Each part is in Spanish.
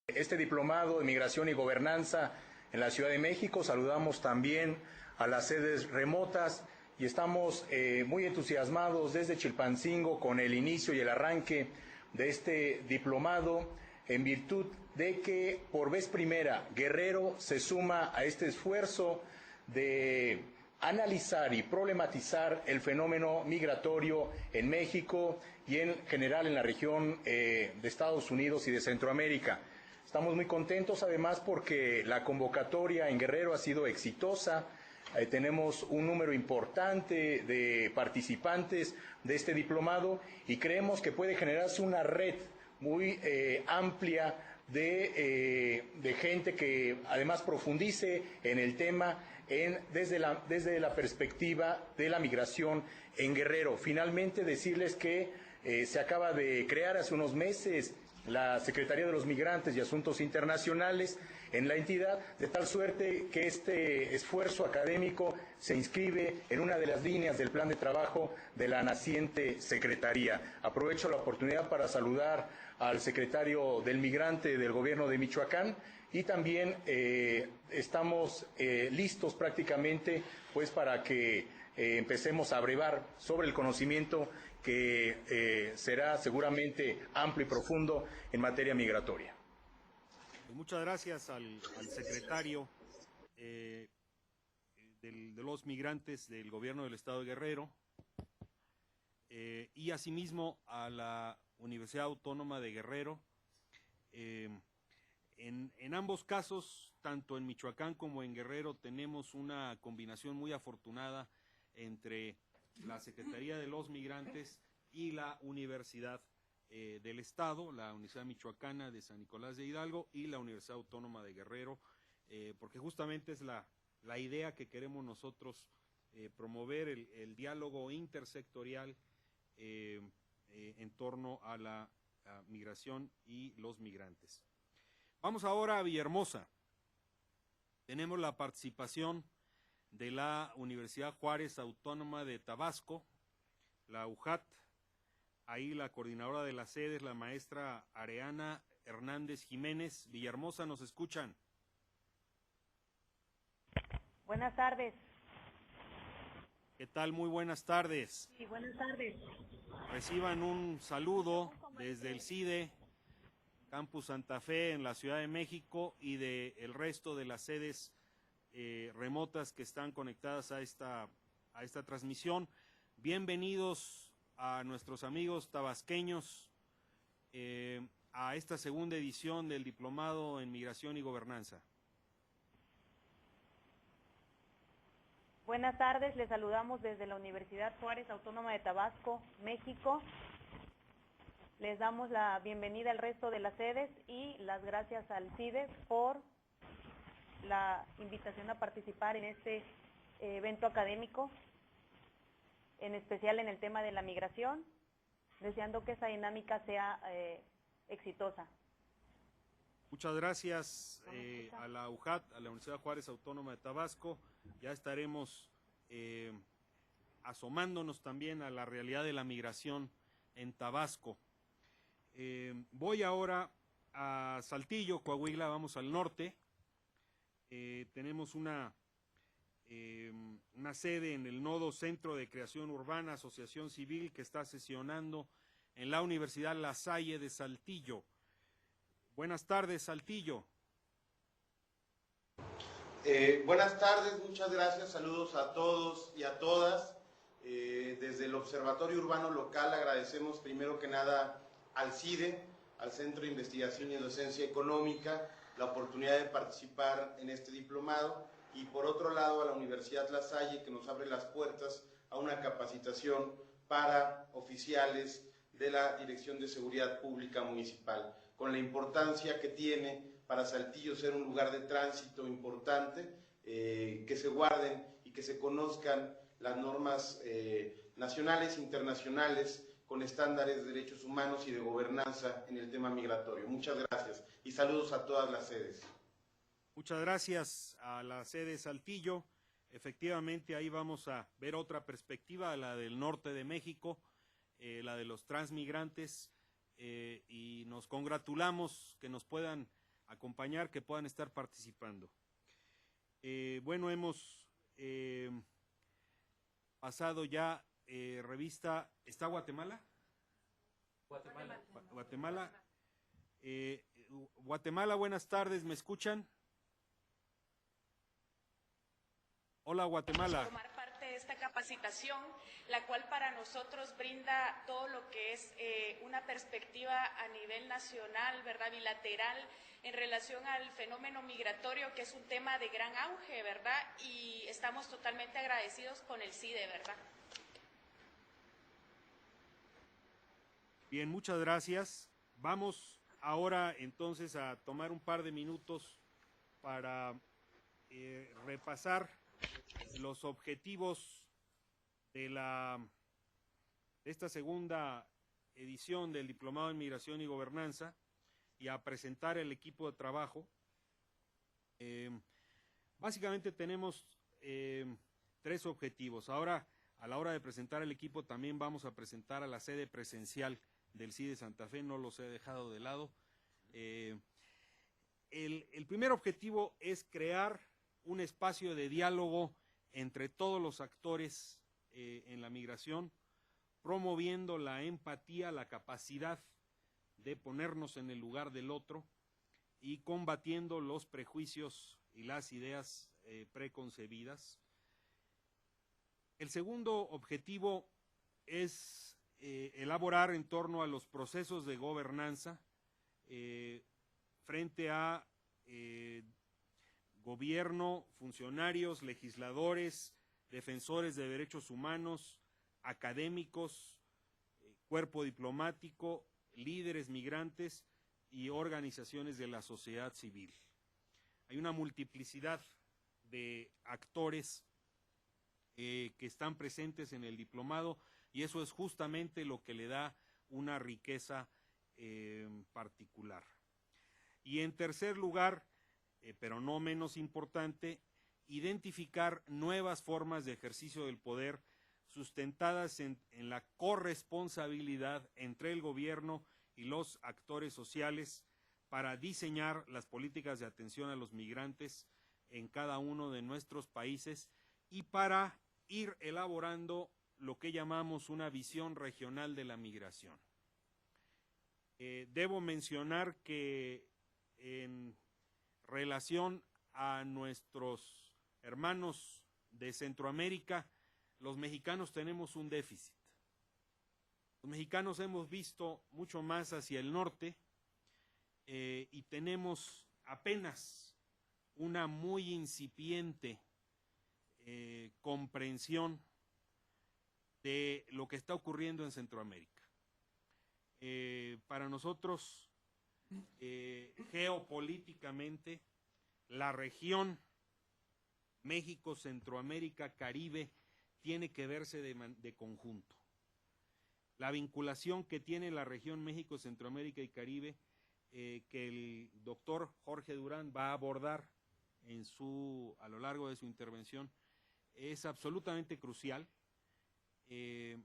este diplomado de Migración y Gobernanza en la Ciudad de México. Saludamos también a las sedes remotas y estamos muy entusiasmados desde Chilpancingo con el inicio y el arranque de este diplomado, en virtud de que por vez primera Guerrero se suma a este esfuerzo de analizar y problematizar el fenómeno migratorio en México y en general en la región de Estados Unidos y de Centroamérica. Estamos muy contentos además porque la convocatoria en Guerrero ha sido exitosa. Tenemos un número importante de participantes de este diplomado y creemos que puede generarse una red muy amplia de gente que además profundice en el tema desde la perspectiva de la migración en Guerrero. Finalmente, decirles que se acaba de crear hace unos meses la Secretaría de los Migrantes y Asuntos Internacionales en la entidad, de tal suerte que este esfuerzo académico se inscribe en una de las líneas del plan de trabajo de la naciente Secretaría. Aprovecho la oportunidad para saludar al secretario del Migrante del Gobierno de Michoacán y también estamos listos prácticamente pues para que empecemos a brevar sobre el conocimiento que será seguramente amplio y profundo en materia migratoria. Muchas gracias al secretario de los migrantes del Gobierno del Estado de Guerrero y asimismo a la Universidad Autónoma de Guerrero. En ambos casos, tanto en Michoacán como en Guerrero, tenemos una combinación muy afortunada entre la Secretaría de los Migrantes y la Universidad del Estado, la Universidad Michoacana de San Nicolás de Hidalgo y la Universidad Autónoma de Guerrero, porque justamente es la idea que queremos nosotros promover, el diálogo intersectorial en torno a la migración y los migrantes. Vamos ahora a Villahermosa. Tenemos la participación de la Universidad Juárez Autónoma de Tabasco, la UJAT. Ahí la coordinadora de las sedes, la maestra Areana Hernández Jiménez. Villahermosa, ¿nos escuchan? Buenas tardes. ¿Qué tal? Muy buenas tardes. Sí, buenas tardes. Reciban un saludo desde el CIDE, Campus Santa Fe en la Ciudad de México y del resto de las sedes remotas que están conectadas a esta transmisión. Bienvenidos a nuestros amigos tabasqueños a esta segunda edición del Diplomado en Migración y Gobernanza. Buenas tardes, les saludamos desde la Universidad Juárez Autónoma de Tabasco, México. Les damos la bienvenida al resto de las sedes y las gracias al CIDE por la invitación a participar en este evento académico, en especial en el tema de la migración, deseando que esa dinámica sea exitosa. Muchas gracias a la UJAT, a la Universidad Juárez Autónoma de Tabasco. Ya estaremos asomándonos también a la realidad de la migración en Tabasco. Voy ahora a Saltillo, Coahuila, vamos al norte. Tenemos una sede en el Nodo Centro de Creación Urbana, Asociación Civil, que está sesionando en la Universidad La Salle de Saltillo. Buenas tardes, Saltillo. Buenas tardes, muchas gracias, saludos a todos y a todas. Desde el Observatorio Urbano Local agradecemos primero que nada al CIDE, al Centro de Investigación y Docencia Económica, la oportunidad de participar en este diplomado, y por otro lado a la Universidad La Salle, que nos abre las puertas a una capacitación para oficiales de la Dirección de Seguridad Pública Municipal, con la importancia que tiene para Saltillo ser un lugar de tránsito importante, que se guarden y que se conozcan las normas nacionales e internacionales con estándares de derechos humanos y de gobernanza en el tema migratorio. Muchas gracias y saludos a todas las sedes. Muchas gracias a la sede Saltillo. Efectivamente, ahí vamos a ver otra perspectiva, la del norte de México, la de los transmigrantes, y nos congratulamos que nos puedan acompañar, que puedan estar participando. Bueno, hemos pasado ya revista. ¿Está Guatemala? Guatemala. Guatemala, buenas tardes, ¿me escuchan? Hola, Guatemala. Formar parte de esta capacitación, la cual para nosotros brinda todo lo que es una perspectiva a nivel nacional, ¿verdad? Bilateral, en relación al fenómeno migratorio, que es un tema de gran auge, ¿verdad? Y estamos totalmente agradecidos con el CIDE, ¿verdad? Bien, muchas gracias. Vamos ahora entonces a tomar un par de minutos para repasar los objetivos de esta segunda edición del Diplomado en Migración y Gobernanza y a presentar el equipo de trabajo. Básicamente tenemos 3 objetivos. Ahora, a la hora de presentar el equipo, también vamos a presentar a la sede presencial del CIDE Santa Fe, no los he dejado de lado. El primer objetivo es crear un espacio de diálogo entre todos los actores en la migración, promoviendo la empatía, la capacidad de ponernos en el lugar del otro y combatiendo los prejuicios y las ideas preconcebidas. El segundo objetivo es elaborar en torno a los procesos de gobernanza frente a gobierno, funcionarios, legisladores, defensores de derechos humanos, académicos, cuerpo diplomático, líderes migrantes y organizaciones de la sociedad civil. Hay una multiplicidad de actores que están presentes en el diplomado y eso es justamente lo que le da una riqueza particular. Y en tercer lugar, pero no menos importante, identificar nuevas formas de ejercicio del poder sustentadas en la corresponsabilidad entre el gobierno y los actores sociales para diseñar las políticas de atención a los migrantes en cada uno de nuestros países y para ir elaborando lo que llamamos una visión regional de la migración. Debo mencionar que en relación a nuestros hermanos de Centroamérica, los mexicanos tenemos un déficit. Los mexicanos hemos visto mucho más hacia el norte y tenemos apenas una muy incipiente comprensión de lo que está ocurriendo en Centroamérica. Para nosotros, geopolíticamente, la región México, Centroamérica, Caribe tiene que verse de conjunto. La vinculación que tiene la región México, Centroamérica y Caribe, que el doctor Jorge Durán va a abordar a lo largo de su intervención, es absolutamente crucial.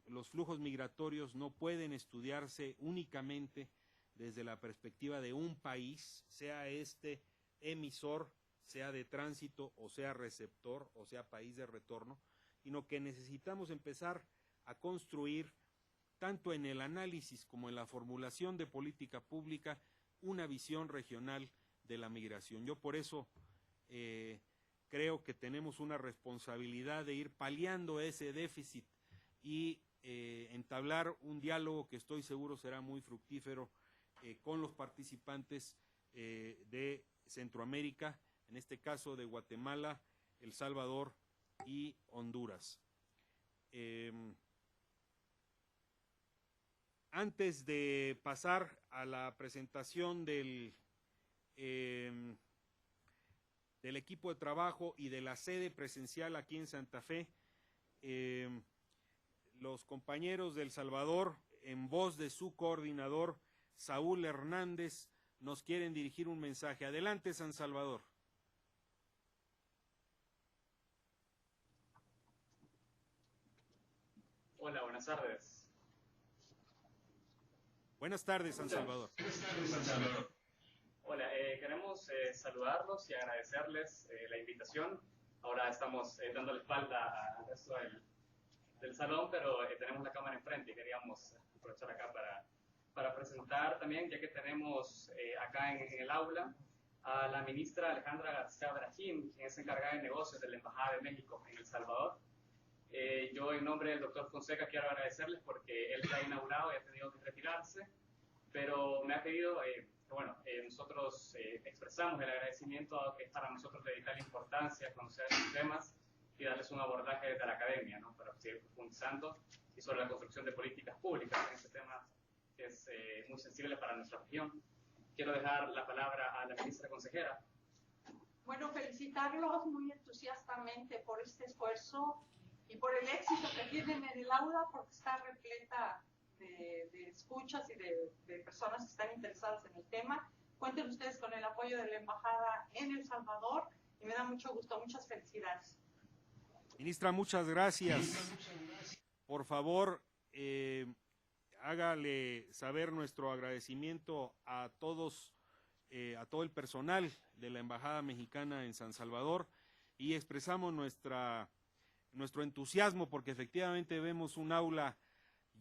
Los flujos migratorios no pueden estudiarse únicamente desde la perspectiva de un país, sea este emisor, sea de tránsito o sea receptor o sea país de retorno, sino que necesitamos empezar a construir, tanto en el análisis como en la formulación de política pública, una visión regional de la migración. Yo por eso creo que tenemos una responsabilidad de ir paliando ese déficit y entablar un diálogo que estoy seguro será muy fructífero con los participantes de Centroamérica, en este caso de Guatemala, El Salvador y Honduras. Antes de pasar a la presentación del equipo de trabajo y de la sede presencial aquí en Santa Fe, los compañeros de El Salvador, en voz de su coordinador, Saúl Hernández, nos quieren dirigir un mensaje. Adelante, San Salvador. Hola, buenas tardes. Buenas tardes, San Salvador. Buenas tardes, San Salvador. Hola, queremos saludarlos y agradecerles la invitación. Ahora estamos dando la espalda al resto del salón, pero tenemos la cámara enfrente y queríamos aprovechar acá para presentar también, ya que tenemos acá en el aula a la ministra Alejandra García Brahim, quien es encargada de negocios de la Embajada de México en El Salvador. Yo, en nombre del doctor Fonseca, quiero agradecerles porque él se ha inaugurado y ha tenido que retirarse, pero me ha pedido nosotros expresamos el agradecimiento a que es para nosotros de vital importancia conocer estos temas y darles un abordaje desde la academia, ¿no? Para seguir profundizando y sobre la construcción de políticas públicas en este tema que es muy sensible para nuestra región. Quiero dejar la palabra a la ministra consejera. Bueno, felicitarlos muy entusiastamente por este esfuerzo y por el éxito que tienen en el aula, porque está repleta de escuchas y de personas que están interesadas en el tema. Cuenten ustedes con el apoyo de la Embajada en El Salvador y me da mucho gusto. Muchas felicidades. Ministra, muchas gracias. Por favor, hágale saber nuestro agradecimiento a todos, a todo el personal de la Embajada Mexicana en San Salvador y expresamos nuestro entusiasmo porque efectivamente vemos un aula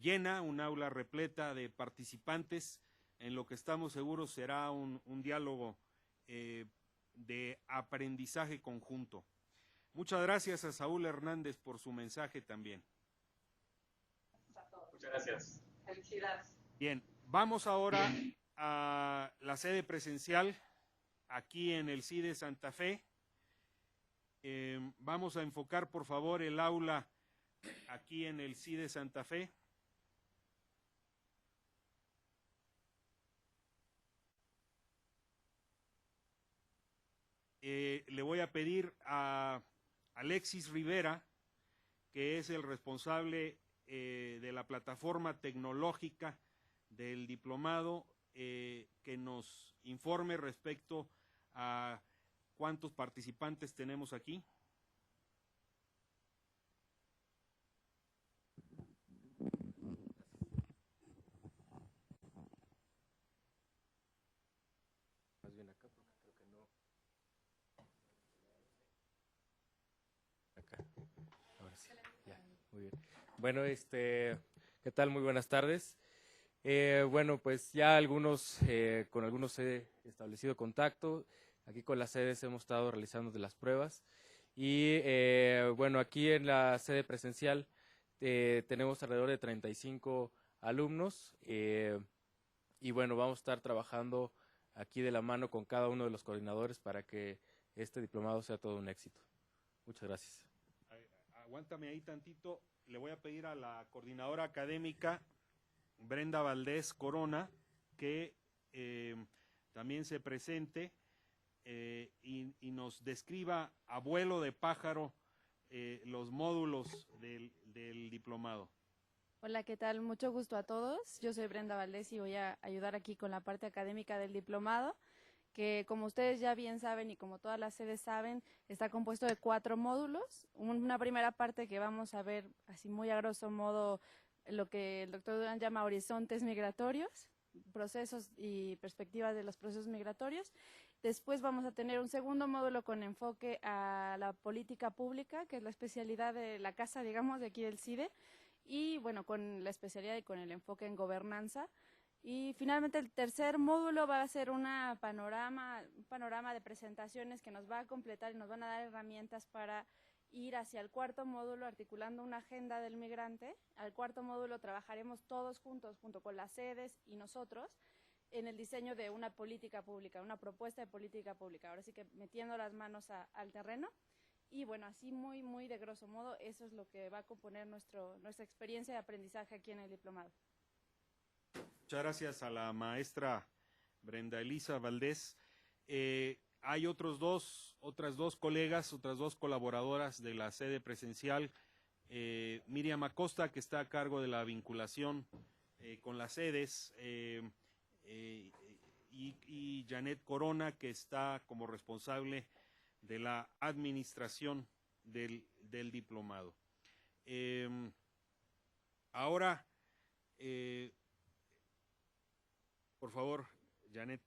llena, un aula repleta de participantes, en lo que estamos seguros será un diálogo de aprendizaje conjunto. Muchas gracias a Saúl Hernández por su mensaje también. Muchas gracias. Felicidades. Bien, vamos ahora a la sede presencial aquí en el CIDE Santa Fe. Vamos a enfocar, por favor, el aula aquí en el CIDE Santa Fe. Le voy a pedir a Alexis Rivera, que es el responsable de la plataforma tecnológica del diplomado, que nos informe respecto a cuántos participantes tenemos aquí. Más bien acá, porque creo que no. Acá. Ahora sí. Ya, muy bien. Bueno, ¿qué tal? Muy buenas tardes. Bueno, pues ya con algunos he establecido contacto. Aquí con las sedes hemos estado realizando de las pruebas. Y bueno, aquí en la sede presencial tenemos alrededor de 35 alumnos. Y bueno, vamos a estar trabajando aquí de la mano con cada uno de los coordinadores para que este diplomado sea todo un éxito. Muchas gracias. Aguántame ahí tantito. Le voy a pedir a la coordinadora académica, Brenda Valdés Corona, que también se presente y nos describa a vuelo de pájaro los módulos del diplomado. Hola, ¿qué tal? Mucho gusto a todos. Yo soy Brenda Valdés y voy a ayudar aquí con la parte académica del diplomado, que como ustedes ya bien saben y como todas las sedes saben, está compuesto de 4 módulos. Una primera parte que vamos a ver así muy a grosso modo lo que el doctor Durán llama horizontes migratorios, procesos y perspectivas de los procesos migratorios. Después vamos a tener un segundo módulo con enfoque a la política pública, que es la especialidad de la casa, digamos, de aquí del CIDE, y bueno, con la especialidad y con el enfoque en gobernanza. Y finalmente el tercer módulo va a ser un panorama de presentaciones que nos va a completar y nos van a dar herramientas para ir hacia el cuarto módulo articulando una agenda del migrante. Al cuarto módulo trabajaremos todos juntos, junto con las sedes y nosotros, en el diseño de una política pública, una propuesta de política pública. Ahora sí que metiendo las manos al terreno. Y bueno, así muy de grosso modo, eso es lo que va a componer nuestra experiencia de aprendizaje aquí en el diplomado. Muchas gracias a la maestra Brenda Elisa Valdés. Hay otras dos colegas, otras 2 colaboradoras de la sede presencial. Miriam Acosta, que está a cargo de la vinculación con las sedes, y Janet Corona, que está como responsable de la administración del diplomado. Ahora, por favor, Janet.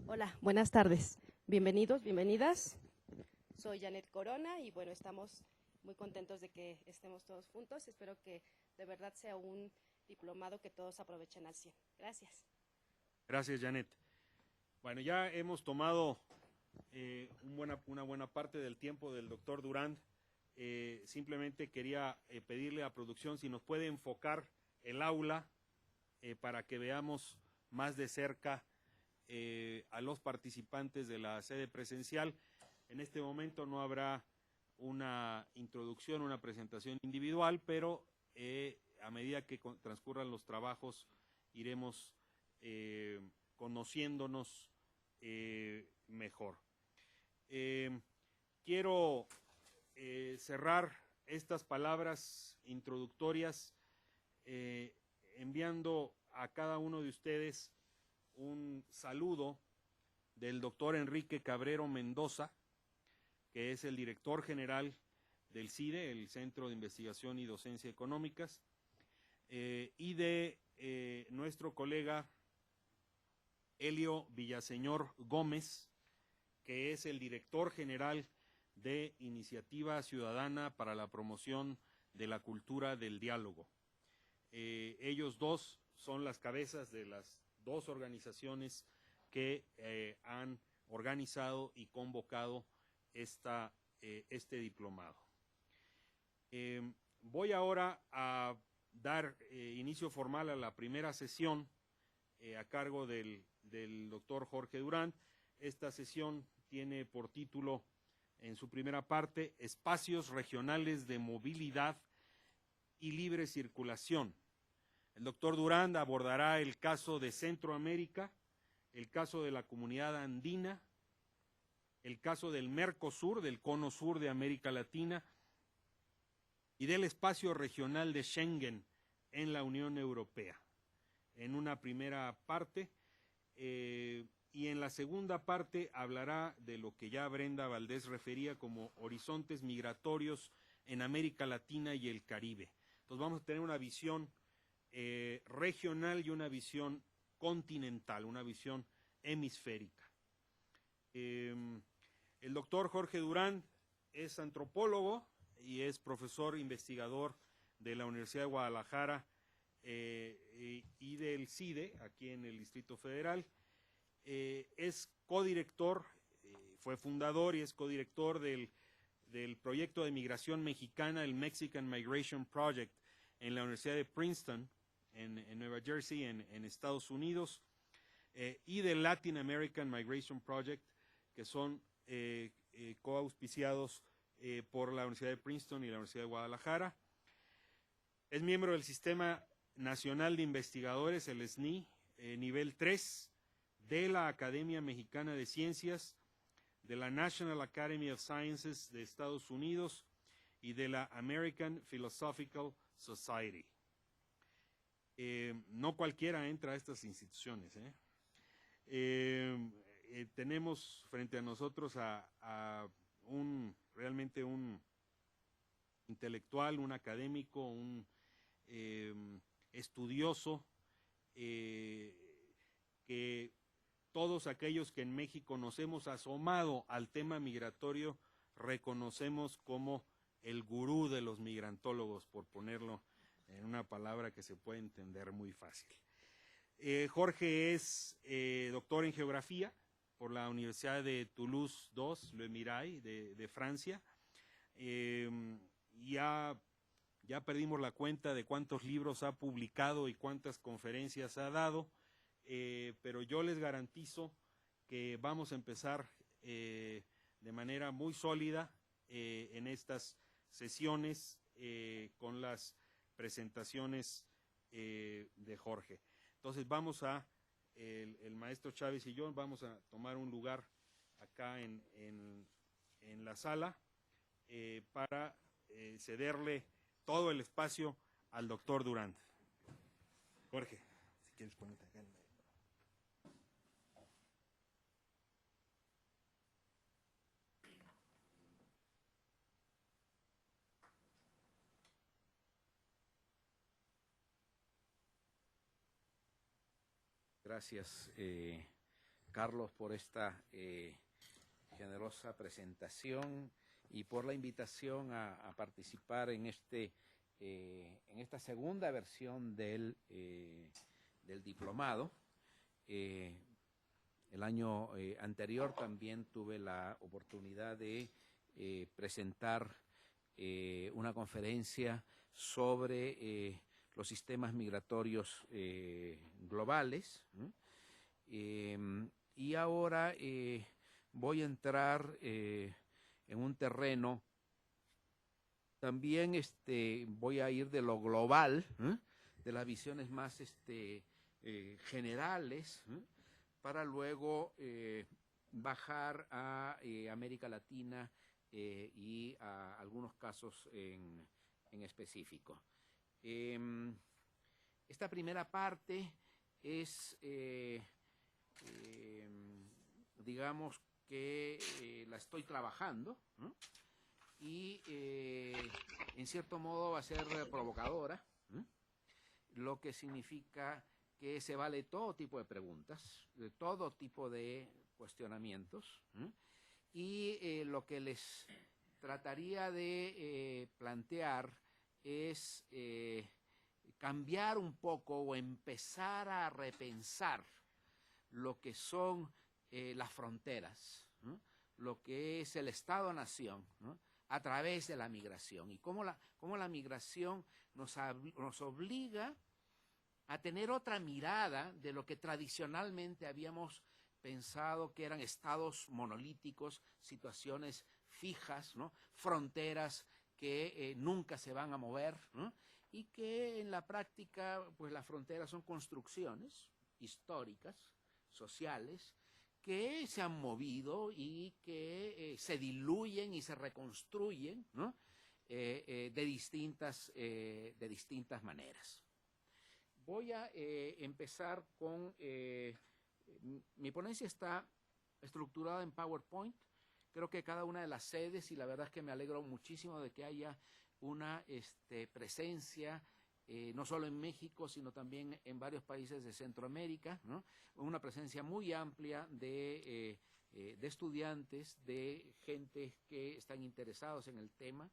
Hola, buenas tardes. Bienvenidos, bienvenidas. Soy Janet Corona y bueno, estamos muy contentos de que estemos todos juntos. Espero que de verdad sea un diplomado que todos aprovechen al 100. Gracias. Gracias, Janet. Bueno, ya hemos tomado una buena parte del tiempo del doctor Durand. Simplemente quería pedirle a producción si nos puede enfocar el aula para que veamos más de cerca a los participantes de la sede presencial. En este momento no habrá una introducción, una presentación individual, pero a medida que transcurran los trabajos iremos conociéndonos mejor. Quiero cerrar estas palabras introductorias enviando a cada uno de ustedes un saludo del doctor Enrique Cabrero Mendoza, que es el director general del CIDE, el Centro de Investigación y Docencia Económicas, y de nuestro colega Helio Villaseñor Gómez, que es el director general de Iniciativa Ciudadana para la Promoción de la Cultura del Diálogo. Ellos dos son las cabezas de las dos organizaciones que han organizado y convocado este diplomado. Voy ahora a dar inicio formal a la primera sesión a cargo del doctor Jorge Durand. Esta sesión tiene por título, en su primera parte, Espacios Regionales de Movilidad y Libre Circulación. El doctor Durand abordará el caso de Centroamérica, el caso de la Comunidad Andina, el caso del Mercosur, del Cono Sur de América Latina, y del espacio regional de Schengen en la Unión Europea, en una primera parte, y en la segunda parte hablará de lo que ya Brenda Valdés refería como horizontes migratorios en América Latina y el Caribe. Entonces vamos a tener una visión regional y una visión continental, una visión hemisférica. El doctor Jorge Durand es antropólogo y es profesor investigador de la Universidad de Guadalajara y del CIDE, aquí en el Distrito Federal. Es codirector, fue fundador y es codirector del proyecto de migración mexicana, el Mexican Migration Project, en la Universidad de Princeton, en Nueva Jersey, en Estados Unidos, y del Latin American Migration Project, que son coauspiciados por la Universidad de Princeton y la Universidad de Guadalajara. Es miembro del Sistema Nacional de Investigadores, el SNI, nivel 3, de la Academia Mexicana de Ciencias, de la National Academy of Sciences de Estados Unidos y de la American Philosophical Society. No cualquiera entra a estas instituciones. Tenemos frente a nosotros realmente un intelectual, un académico, un estudioso, que todos aquellos que en México nos hemos asomado al tema migratorio reconocemos como el gurú de los migrantólogos, por ponerlo en una palabra que se puede entender muy fácil. Jorge es doctor en geografía por la Universidad de Toulouse II, Le Mirail, de Francia. Ya perdimos la cuenta de cuántos libros ha publicado y cuántas conferencias ha dado, pero yo les garantizo que vamos a empezar de manera muy sólida en estas sesiones con las presentaciones de Jorge. Entonces el maestro Chávez y yo vamos a tomar un lugar acá en la sala para cederle todo el espacio al doctor Durand. Jorge, si quieres ponerte acá en medio. Gracias, Carlos, por esta generosa presentación y por la invitación a participar en esta segunda versión del diplomado. El año anterior también tuve la oportunidad de presentar una conferencia sobre los sistemas migratorios globales, y ahora voy a entrar en un terreno, también voy a ir de lo global, de las visiones más generales, para luego bajar a América Latina y a algunos casos en específico. Esta primera parte es, digamos que la estoy trabajando, ¿no? Y en cierto modo va a ser provocadora, ¿no? Lo que significa que se vale todo tipo de preguntas, de todo tipo de cuestionamientos, ¿no? Y lo que les trataría de plantear es cambiar un poco o empezar a repensar lo que son las fronteras, ¿no? Lo que es el Estado-Nación, ¿no? A través de la migración, y cómo la migración nos obliga a tener otra mirada de lo que tradicionalmente habíamos pensado que eran estados monolíticos, situaciones fijas, ¿no? Fronteras que nunca se van a mover, ¿no? Y que en la práctica, pues las fronteras son construcciones históricas, sociales, que se han movido y que se diluyen y se reconstruyen, ¿no? de distintas maneras. Voy a empezar con... mi ponencia está estructurada en PowerPoint. Creo que cada una de las sedes, y la verdad es que me alegro muchísimo de que haya una presencia, no solo en México, sino también en varios países de Centroamérica, ¿no? Una presencia muy amplia de estudiantes, de gente que están interesados en el tema.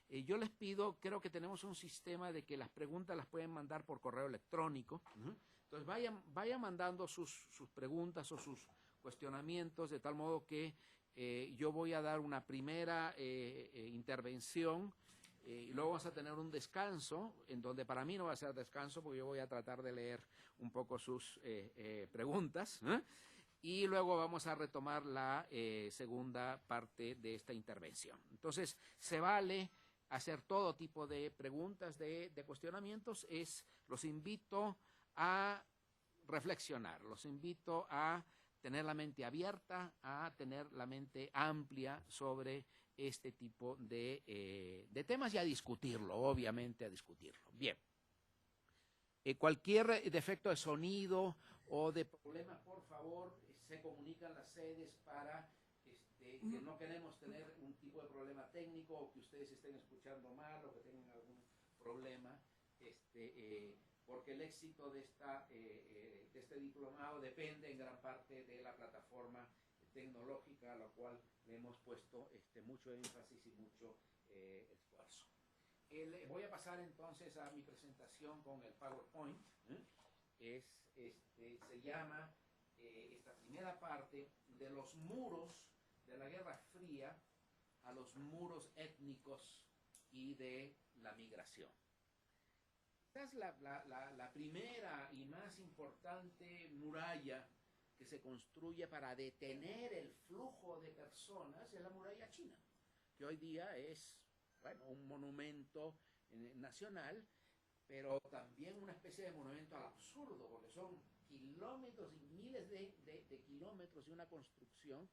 Yo les pido, creo que tenemos un sistema de que las preguntas las pueden mandar por correo electrónico, ¿no? Entonces vayan mandando sus preguntas o sus cuestionamientos, de tal modo que yo voy a dar una primera intervención, y luego vamos a tener un descanso, en donde para mí no va a ser descanso, porque yo voy a tratar de leer un poco sus preguntas, ¿eh? Y luego vamos a retomar la segunda parte de esta intervención. Entonces, se vale hacer todo tipo de preguntas, de cuestionamientos. Los invito a reflexionar, los invito a tener la mente abierta, a tener la mente amplia sobre este tipo de temas, y a discutirlo, obviamente a discutirlo. Bien. Cualquier defecto de sonido o de problema, por favor, se comunican las sedes para que no queremos tener un tipo de problema técnico, o que ustedes estén escuchando mal, o que tengan algún problema, porque el éxito de este diplomado depende en gran parte de la plataforma tecnológica, a la cual le hemos puesto mucho énfasis y mucho esfuerzo. Voy a pasar entonces a mi presentación con el PowerPoint. Se llama esta primera parte de los muros de la Guerra Fría a los muros étnicos y de la migración. Esta es la primera y más importante muralla que se construye para detener el flujo de personas, es la muralla china, que hoy día es, bueno, un monumento nacional, pero también una especie de monumento al absurdo, porque son kilómetros y miles de kilómetros de una construcción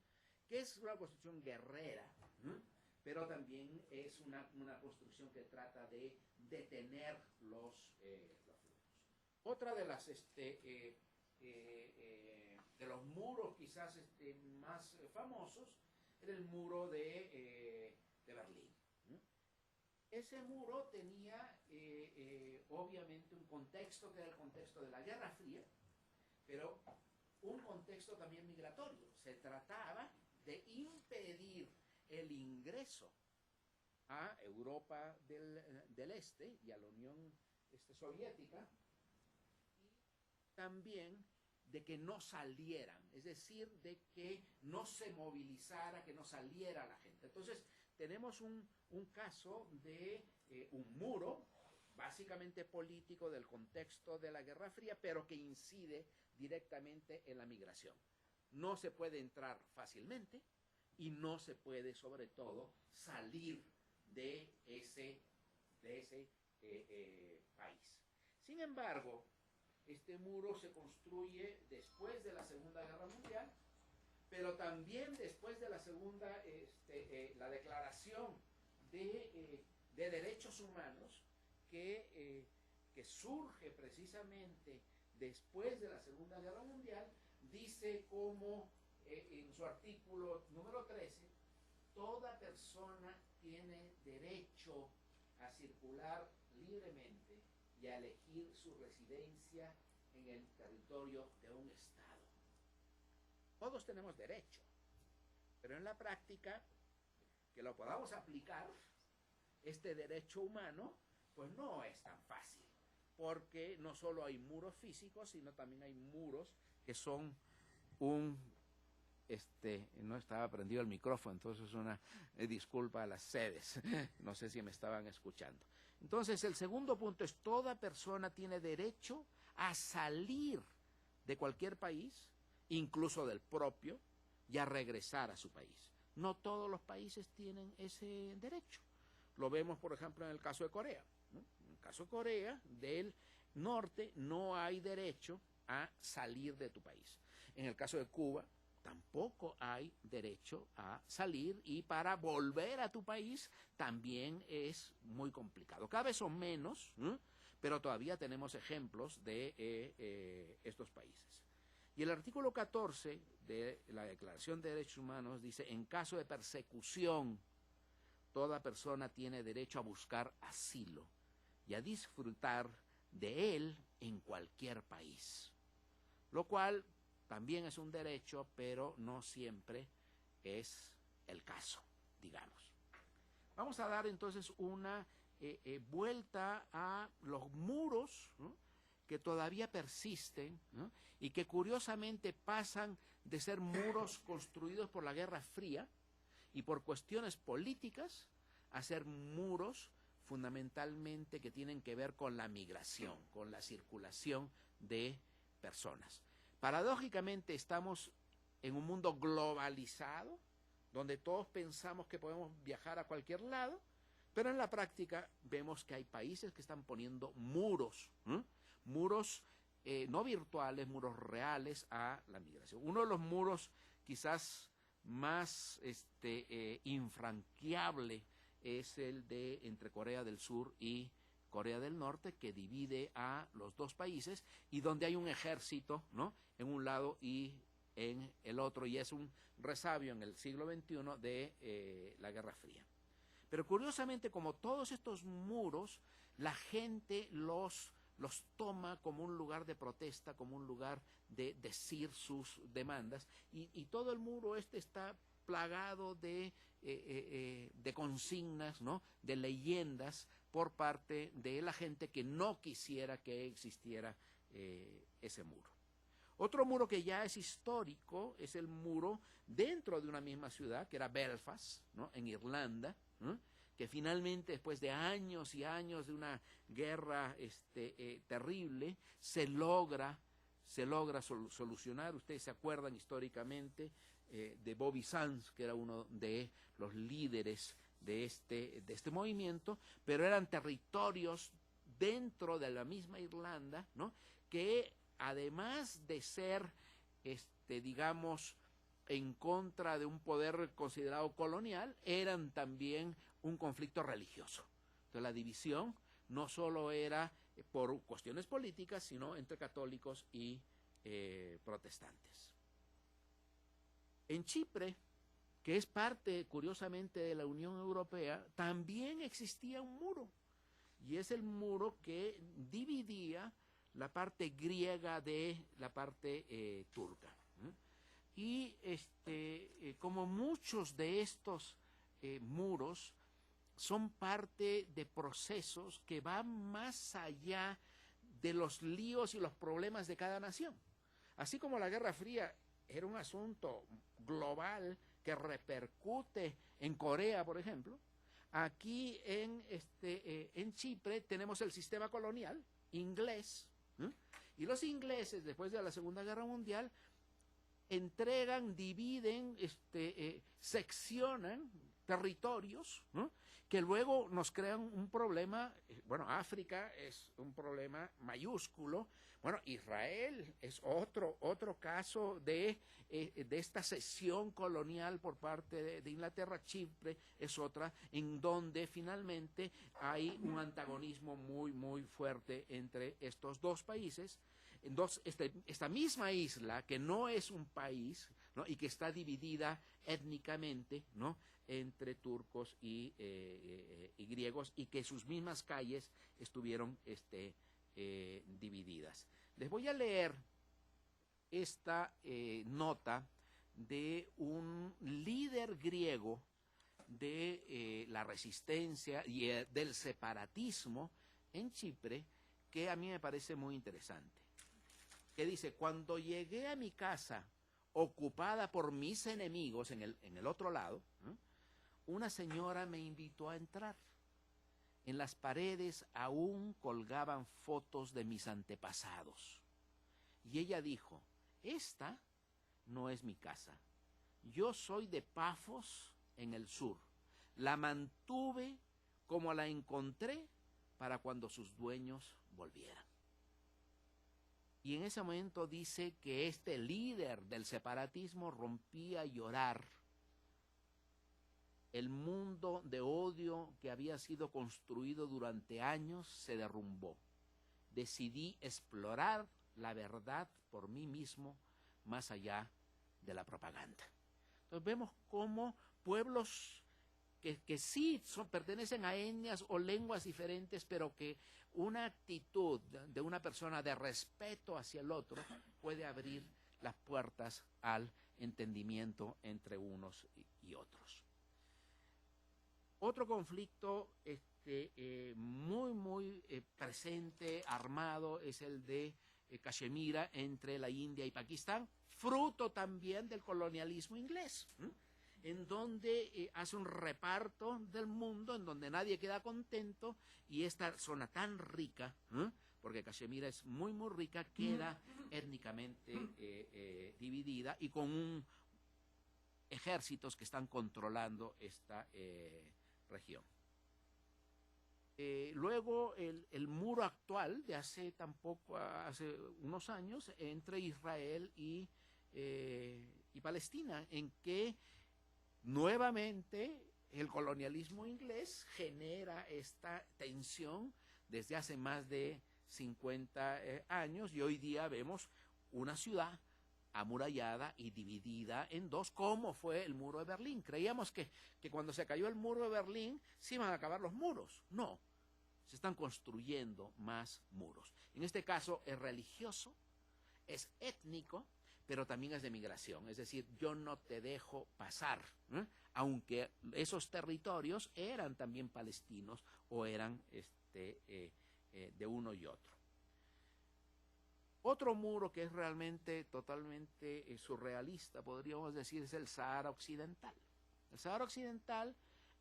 que es una construcción guerrera, ¿eh? Pero también es una construcción que trata de detener los flujos. Otra de las de los muros quizás más famosos era el muro de Berlín. Ese muro tenía obviamente un contexto que era el contexto de la Guerra Fría, pero un contexto también migratorio. Se trataba de impedir el ingreso a Europa del Este y a la Unión Soviética, y también de que no salieran, es decir, de que no se movilizara, que no saliera la gente. Entonces, tenemos un caso de un muro, básicamente político, del contexto de la Guerra Fría, pero que incide directamente en la migración. No se puede entrar fácilmente y no se puede, sobre todo, salir de ese país. Sin embargo, este muro se construye después de la Segunda Guerra Mundial, pero también después de la la Declaración de Derechos Humanos, que surge precisamente después de la Segunda Guerra Mundial, dice como en su artículo número 13, toda persona tiene derecho a circular libremente y a elegir su residencia en el territorio de un Estado. Todos tenemos derecho, pero en la práctica, que lo podamos aplicar, este derecho humano, pues no es tan fácil, porque no solo hay muros físicos, sino también hay muros que son no estaba prendido el micrófono, entonces una disculpa a las sedes, no sé si me estaban escuchando. Entonces, el segundo punto es: toda persona tiene derecho a salir de cualquier país, incluso del propio, y a regresar a su país. No todos los países tienen ese derecho. Lo vemos, por ejemplo, en el caso de Corea, ¿no? En el caso de Corea del Norte no hay derecho a salir de tu país. En el caso de Cuba tampoco hay derecho a salir, y para volver a tu país también es muy complicado. Cada vez son menos, pero todavía tenemos ejemplos de estos países. Y el artículo 14 de la Declaración de Derechos Humanos dice: en caso de persecución, toda persona tiene derecho a buscar asilo y a disfrutar de él en cualquier país. Lo cual también es un derecho, pero no siempre es el caso, digamos. Vamos a dar entonces una vuelta a los muros, ¿no?, que todavía persisten, ¿no?, y que curiosamente pasan de ser muros construidos por la Guerra Fría y por cuestiones políticas a ser muros fundamentalmente que tienen que ver con la migración, con la circulación de personas. Paradójicamente estamos en un mundo globalizado, donde todos pensamos que podemos viajar a cualquier lado, pero en la práctica vemos que hay países que están poniendo muros, muros no virtuales, muros reales a la migración. Uno de los muros quizás más infranqueable es el de entre Corea del Sur y Corea del Norte, que divide a los dos países y donde hay un ejército, ¿no?, en un lado y en el otro, y es un resabio en el siglo XXI de la Guerra Fría. Pero curiosamente, como todos estos muros, la gente los toma como un lugar de protesta, como un lugar de decir sus demandas, y todo el muro está plagado de consignas, ¿no?, de leyendas por parte de la gente que no quisiera que existiera ese muro. Otro muro que ya es histórico es el muro dentro de una misma ciudad, que era Belfast, ¿no?, en Irlanda, ¿no?, que finalmente, después de años y años de una guerra terrible, se logra solucionar. Ustedes se acuerdan históricamente de Bobby Sands, que era uno de los líderes de este movimiento, pero eran territorios dentro de la misma Irlanda, ¿no?, que además de ser, digamos, en contra de un poder considerado colonial, eran también un conflicto religioso. Entonces la división no solo era por cuestiones políticas, sino entre católicos y protestantes. En Chipre, que es parte, curiosamente, de la Unión Europea, también existía un muro, y es el muro que dividía la parte griega de la parte turca. Y como muchos de estos muros son parte de procesos que van más allá de los líos y los problemas de cada nación. Así como la Guerra Fría era un asunto global que repercute en Corea, por ejemplo, aquí en Chipre tenemos el sistema colonial inglés, y los ingleses, después de la Segunda Guerra Mundial, entregan, dividen, seccionan territorios, que luego nos crean un problema. Bueno, África es un problema mayúsculo. Bueno, Israel es otro caso de esta cesión colonial por parte de Inglaterra. Chipre es otra, en donde finalmente hay un antagonismo muy, muy fuerte entre estos dos países. Esta misma isla, que no es un país, ¿no?, y que está dividida étnicamente, ¿no?, entre turcos y griegos, y que sus mismas calles estuvieron divididas. Les voy a leer esta nota de un líder griego de la resistencia y del separatismo en Chipre, que a mí me parece muy interesante. Que dice: cuando llegué a mi casa ocupada por mis enemigos en el otro lado, una señora me invitó a entrar. En las paredes aún colgaban fotos de mis antepasados. Y ella dijo: esta no es mi casa. Yo soy de Pafos, en el sur. La mantuve como la encontré para cuando sus dueños volvieran. Y en ese momento dice que este líder del separatismo rompía a llorar. El mundo de odio que había sido construido durante años se derrumbó. Decidí explorar la verdad por mí mismo, más allá de la propaganda. Entonces vemos cómo pueblos que sí pertenecen a etnias o lenguas diferentes, pero que una actitud de una persona de respeto hacia el otro puede abrir las puertas al entendimiento entre unos y otros. Otro conflicto muy presente, armado, es el de Cachemira entre la India y Pakistán, fruto también del colonialismo inglés, en donde hace un reparto del mundo, en donde nadie queda contento, y esta zona tan rica, porque Cachemira es muy, muy rica, queda étnicamente dividida y con ejércitos que están controlando esta región. Luego el muro actual de hace unos años entre Israel y Palestina, en que nuevamente el colonialismo inglés genera esta tensión desde hace más de 50 años, y hoy día vemos una ciudad amurallada y dividida en dos, como fue el muro de Berlín. Creíamos que cuando se cayó el muro de Berlín se iban a acabar los muros. No, se están construyendo más muros. En este caso es religioso, es étnico, pero también es de migración. Es decir, yo no te dejo pasar, aunque esos territorios eran también palestinos o eran de uno y otro. Otro muro que es realmente totalmente surrealista, podríamos decir, es el Sahara Occidental. El Sahara Occidental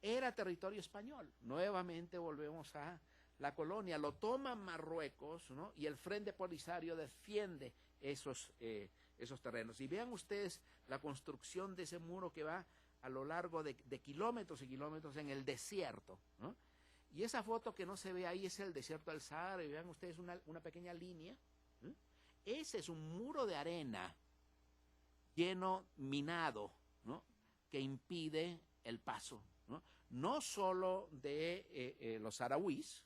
era territorio español. Nuevamente volvemos a la colonia. Lo toma Marruecos, ¿no?, y el Frente Polisario defiende esos terrenos. Y vean ustedes la construcción de ese muro que va a lo largo de kilómetros y kilómetros en el desierto, ¿no? Y esa foto que no se ve ahí es el desierto del Sahara, y vean ustedes una pequeña línea. Ese es un muro de arena minado, ¿no?, que impide el paso, no solo de los saharauis,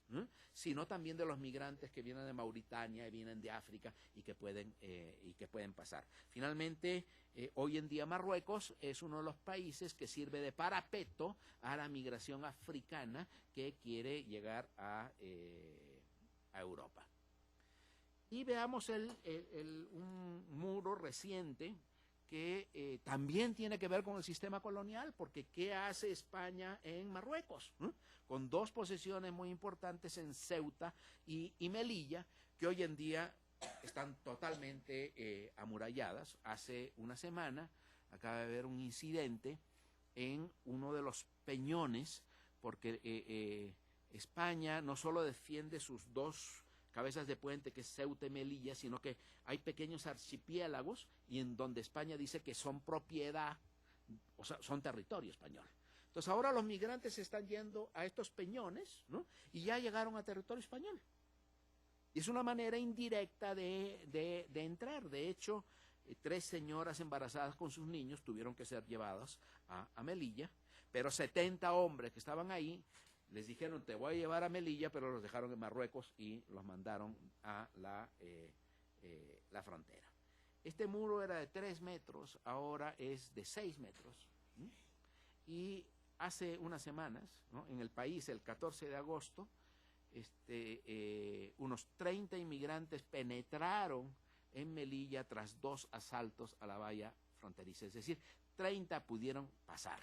sino también de los migrantes que vienen de Mauritania y vienen de África y que pueden pasar. Finalmente, hoy en día Marruecos es uno de los países que sirve de parapeto a la migración africana que quiere llegar a Europa. Y veamos un muro reciente que también tiene que ver con el sistema colonial, porque ¿qué hace España en Marruecos? Con dos posesiones muy importantes en Ceuta y Melilla, que hoy en día están totalmente amuralladas. Hace una semana acaba de haber un incidente en uno de los peñones, porque España no solo defiende sus dos cabezas de puente, que es Ceuta y Melilla, sino que hay pequeños archipiélagos y en donde España dice que son propiedad, o sea, son territorio español. Entonces ahora los migrantes se están yendo a estos peñones, ¿no? Y ya llegaron a territorio español. Y es una manera indirecta de entrar. De hecho, 3 señoras embarazadas con sus niños tuvieron que ser llevadas a Melilla, pero 70 hombres que estaban ahí les dijeron, te voy a llevar a Melilla, pero los dejaron en Marruecos y los mandaron a la frontera. Este muro era de 3 metros, ahora es de 6 metros. Y hace unas semanas, ¿no?, en El País, el 14 de agosto, unos 30 inmigrantes penetraron en Melilla tras 2 asaltos a la valla fronteriza. Es decir, 30 pudieron pasar.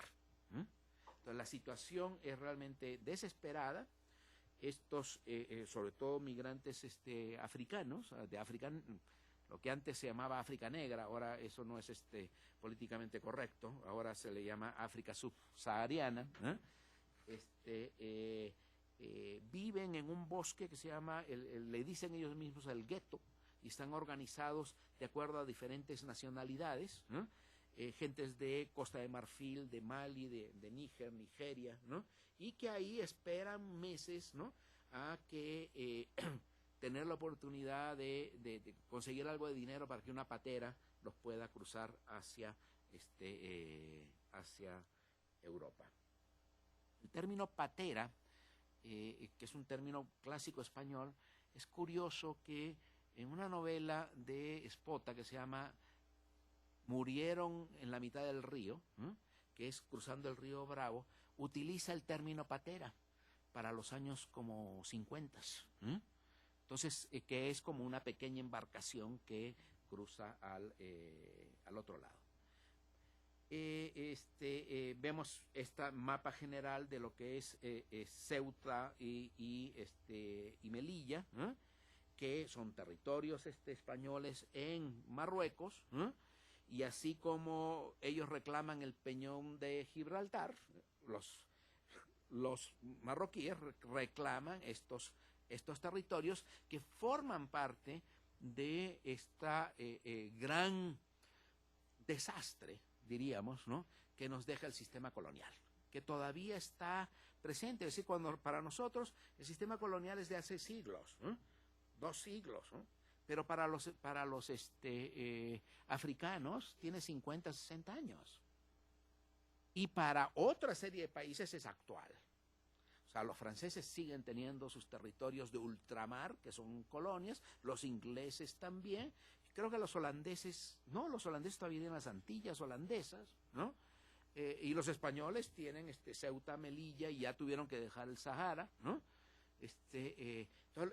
Entonces la situación es realmente desesperada. Estos, sobre todo migrantes africanos, de África, lo que antes se llamaba África Negra, ahora eso no es políticamente correcto, ahora se le llama África subsahariana, viven en un bosque que se llama, le dicen ellos mismos el gueto, y están organizados de acuerdo a diferentes nacionalidades, gentes de Costa de Marfil, de Mali, de Níger, Nigeria, ¿no? Y que ahí esperan meses, ¿no?, a que tener la oportunidad de conseguir algo de dinero para que una patera los pueda cruzar hacia Europa. El término patera, que es un término clásico español, es curioso que en una novela de Espota que se llama Murieron en la mitad del río, que es Cruzando el río Bravo, utiliza el término patera para los años como 50. Entonces, que es como una pequeña embarcación que cruza al otro lado. Vemos este mapa general de lo que es Ceuta y Melilla, que son territorios españoles en Marruecos, y así como ellos reclaman el peñón de Gibraltar, los marroquíes reclaman estos territorios que forman parte de esta gran desastre, diríamos, ¿no?, que nos deja el sistema colonial, que todavía está presente. Es decir, cuando para nosotros el sistema colonial es de hace siglos, 2 siglos, ¿no?, pero para los africanos tiene 50, 60 años. Y para otra serie de países es actual. O sea, los franceses siguen teniendo sus territorios de ultramar, que son colonias, los ingleses también. Creo que los holandeses, no, los holandeses todavía tienen las Antillas holandesas, ¿no? Y los españoles tienen Ceuta, Melilla, y ya tuvieron que dejar el Sahara, ¿no?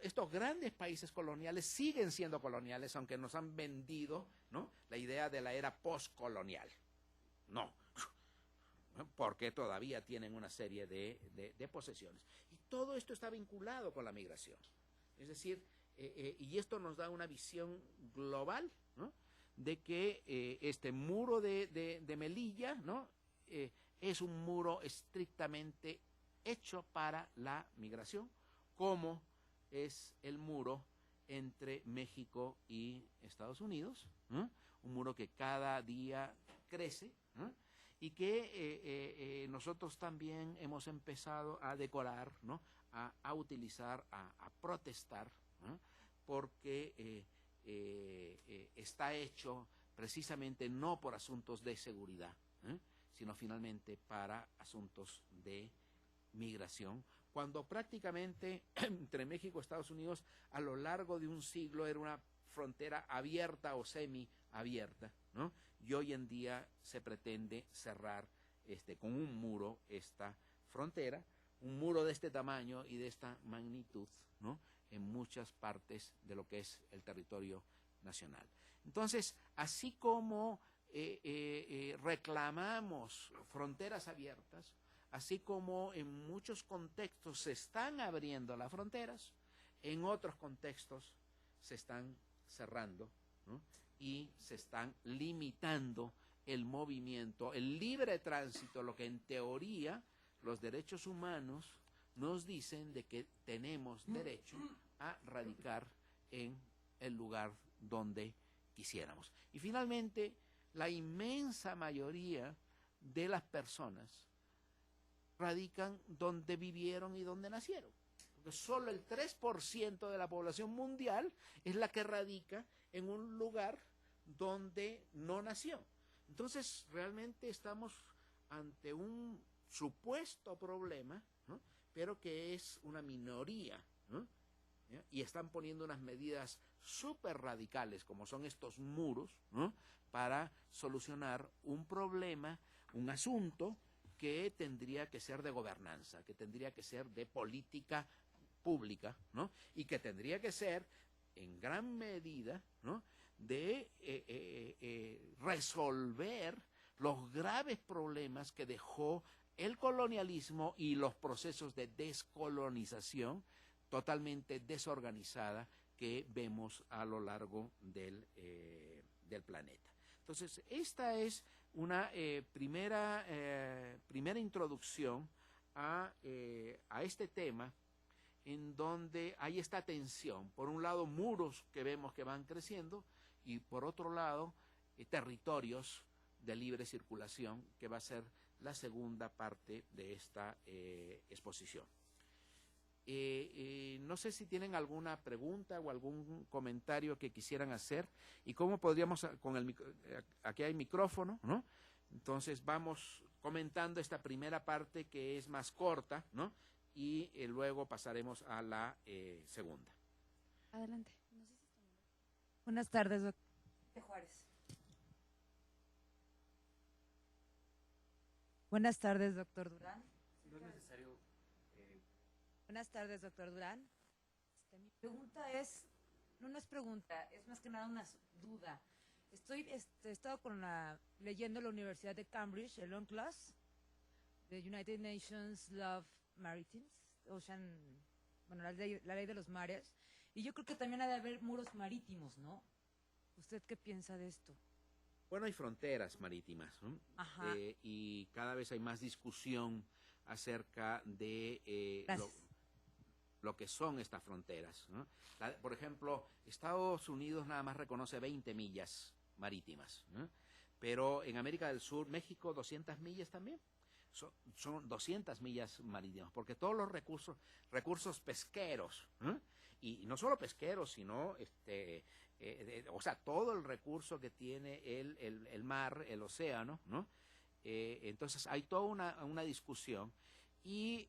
Estos grandes países coloniales siguen siendo coloniales, aunque nos han vendido, ¿no?, la idea de la era postcolonial. No, porque todavía tienen una serie de posesiones. Y todo esto está vinculado con la migración. Es decir, y esto nos da una visión global, ¿no?, de que este muro de Melilla, ¿no?, es un muro estrictamente hecho para la migración, como es el muro entre México y Estados Unidos, un muro que cada día crece, y que nosotros también hemos empezado a decorar, ¿no?, a utilizar, a protestar, porque está hecho precisamente no por asuntos de seguridad, sino finalmente para asuntos de migración, cuando prácticamente entre México y Estados Unidos a lo largo de un siglo era una frontera abierta o semiabierta, ¿no? Y hoy en día se pretende cerrar con un muro esta frontera, un muro de este tamaño y de esta magnitud, ¿no?, en muchas partes de lo que es el territorio nacional. Entonces, así como reclamamos fronteras abiertas, así como en muchos contextos se están abriendo las fronteras, en otros contextos se están cerrando, ¿no?, y se están limitando el movimiento, el libre tránsito, lo que en teoría los derechos humanos nos dicen de que tenemos derecho a radicar en el lugar donde quisiéramos. Y finalmente, la inmensa mayoría de las personas radican donde vivieron y donde nacieron. Porque solo el 3% de la población mundial es la que radica en un lugar donde no nació. Entonces, realmente estamos ante un supuesto problema, ¿no?, pero que es una minoría, ¿no?, ¿ya? Y están poniendo unas medidas súper radicales, como son estos muros, ¿no?, para solucionar un problema, un asunto que tendría que ser de gobernanza, que tendría que ser de política pública, ¿no?, y que tendría que ser, en gran medida, ¿no?, de resolver los graves problemas que dejó el colonialismo y los procesos de descolonización totalmente desorganizada que vemos a lo largo del planeta. Entonces, esta es una primera introducción a este tema, en donde hay esta tensión. Por un lado, muros que vemos que van creciendo, y por otro lado, territorios de libre circulación, que va a ser la segunda parte de esta exposición. No sé si tienen alguna pregunta o algún comentario que quisieran hacer, y cómo podríamos, aquí hay micrófono, ¿no? Entonces vamos comentando esta primera parte que es más corta, ¿no?, y luego pasaremos a la segunda. Adelante. Buenas tardes, doctor Juárez. Buenas tardes, doctor Durán. No es necesario. Buenas tardes, doctor Durán. Mi pregunta es, no es pregunta, es más que nada una duda. He estado leyendo la Universidad de Cambridge, el UNCLOS, the United Nations Love Maritimes, la ley de los mares, y yo creo que también ha de haber muros marítimos, ¿no? ¿Usted qué piensa de esto? Bueno, hay fronteras marítimas, ¿no? Y cada vez hay más discusión acerca de lo que son estas fronteras, ¿no? Por ejemplo, Estados Unidos nada más reconoce 20 millas marítimas, ¿no? Pero en América del Sur, México, 200 millas también. Son 200 millas marítimas, porque todos los recursos pesqueros, ¿no?, y no solo pesqueros, sino todo el recurso que tiene el mar, el océano, ¿no? Entonces hay toda una discusión, y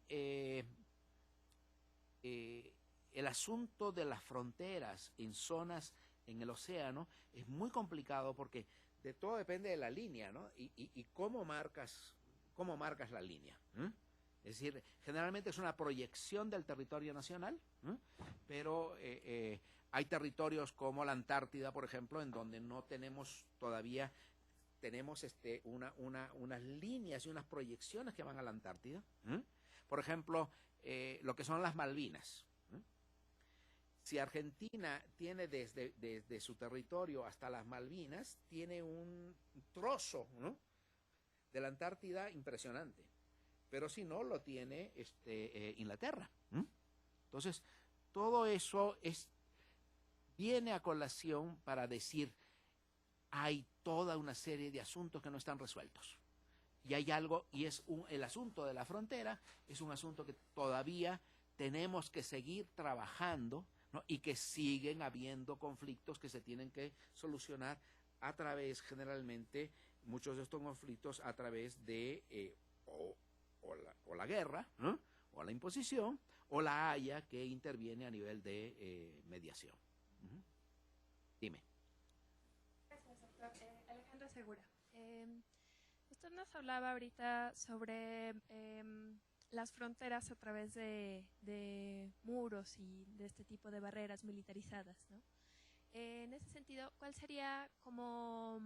el asunto de las fronteras en zonas en el océano es muy complicado, porque de todo depende de la línea, ¿no? Y cómo marcas la línea, ¿eh? Es decir, generalmente es una proyección del territorio nacional, ¿eh? Pero hay territorios como la Antártida, por ejemplo, en donde no tenemos todavía, tenemos unas líneas y unas proyecciones que van a la Antártida, ¿eh? Por ejemplo, lo que son las Malvinas, ¿eh? Si Argentina tiene desde su territorio hasta las Malvinas, tiene un trozo, ¿no?, de la Antártida impresionante, pero si no, lo tiene Inglaterra. Entonces, todo eso viene a colación para decir, hay toda una serie de asuntos que no están resueltos. Y hay algo, y el asunto de la frontera es un asunto que todavía tenemos que seguir trabajando, ¿no?, y que siguen habiendo conflictos que se tienen que solucionar a través, generalmente, muchos de estos conflictos a través de o la guerra, ¿no?, o la imposición, o la Haya, que interviene a nivel de mediación. Dime. Gracias, doctor. Alejandra Segura. Usted nos hablaba ahorita sobre las fronteras a través de muros y de este tipo de barreras militarizadas, ¿no? En ese sentido, ¿cuál sería como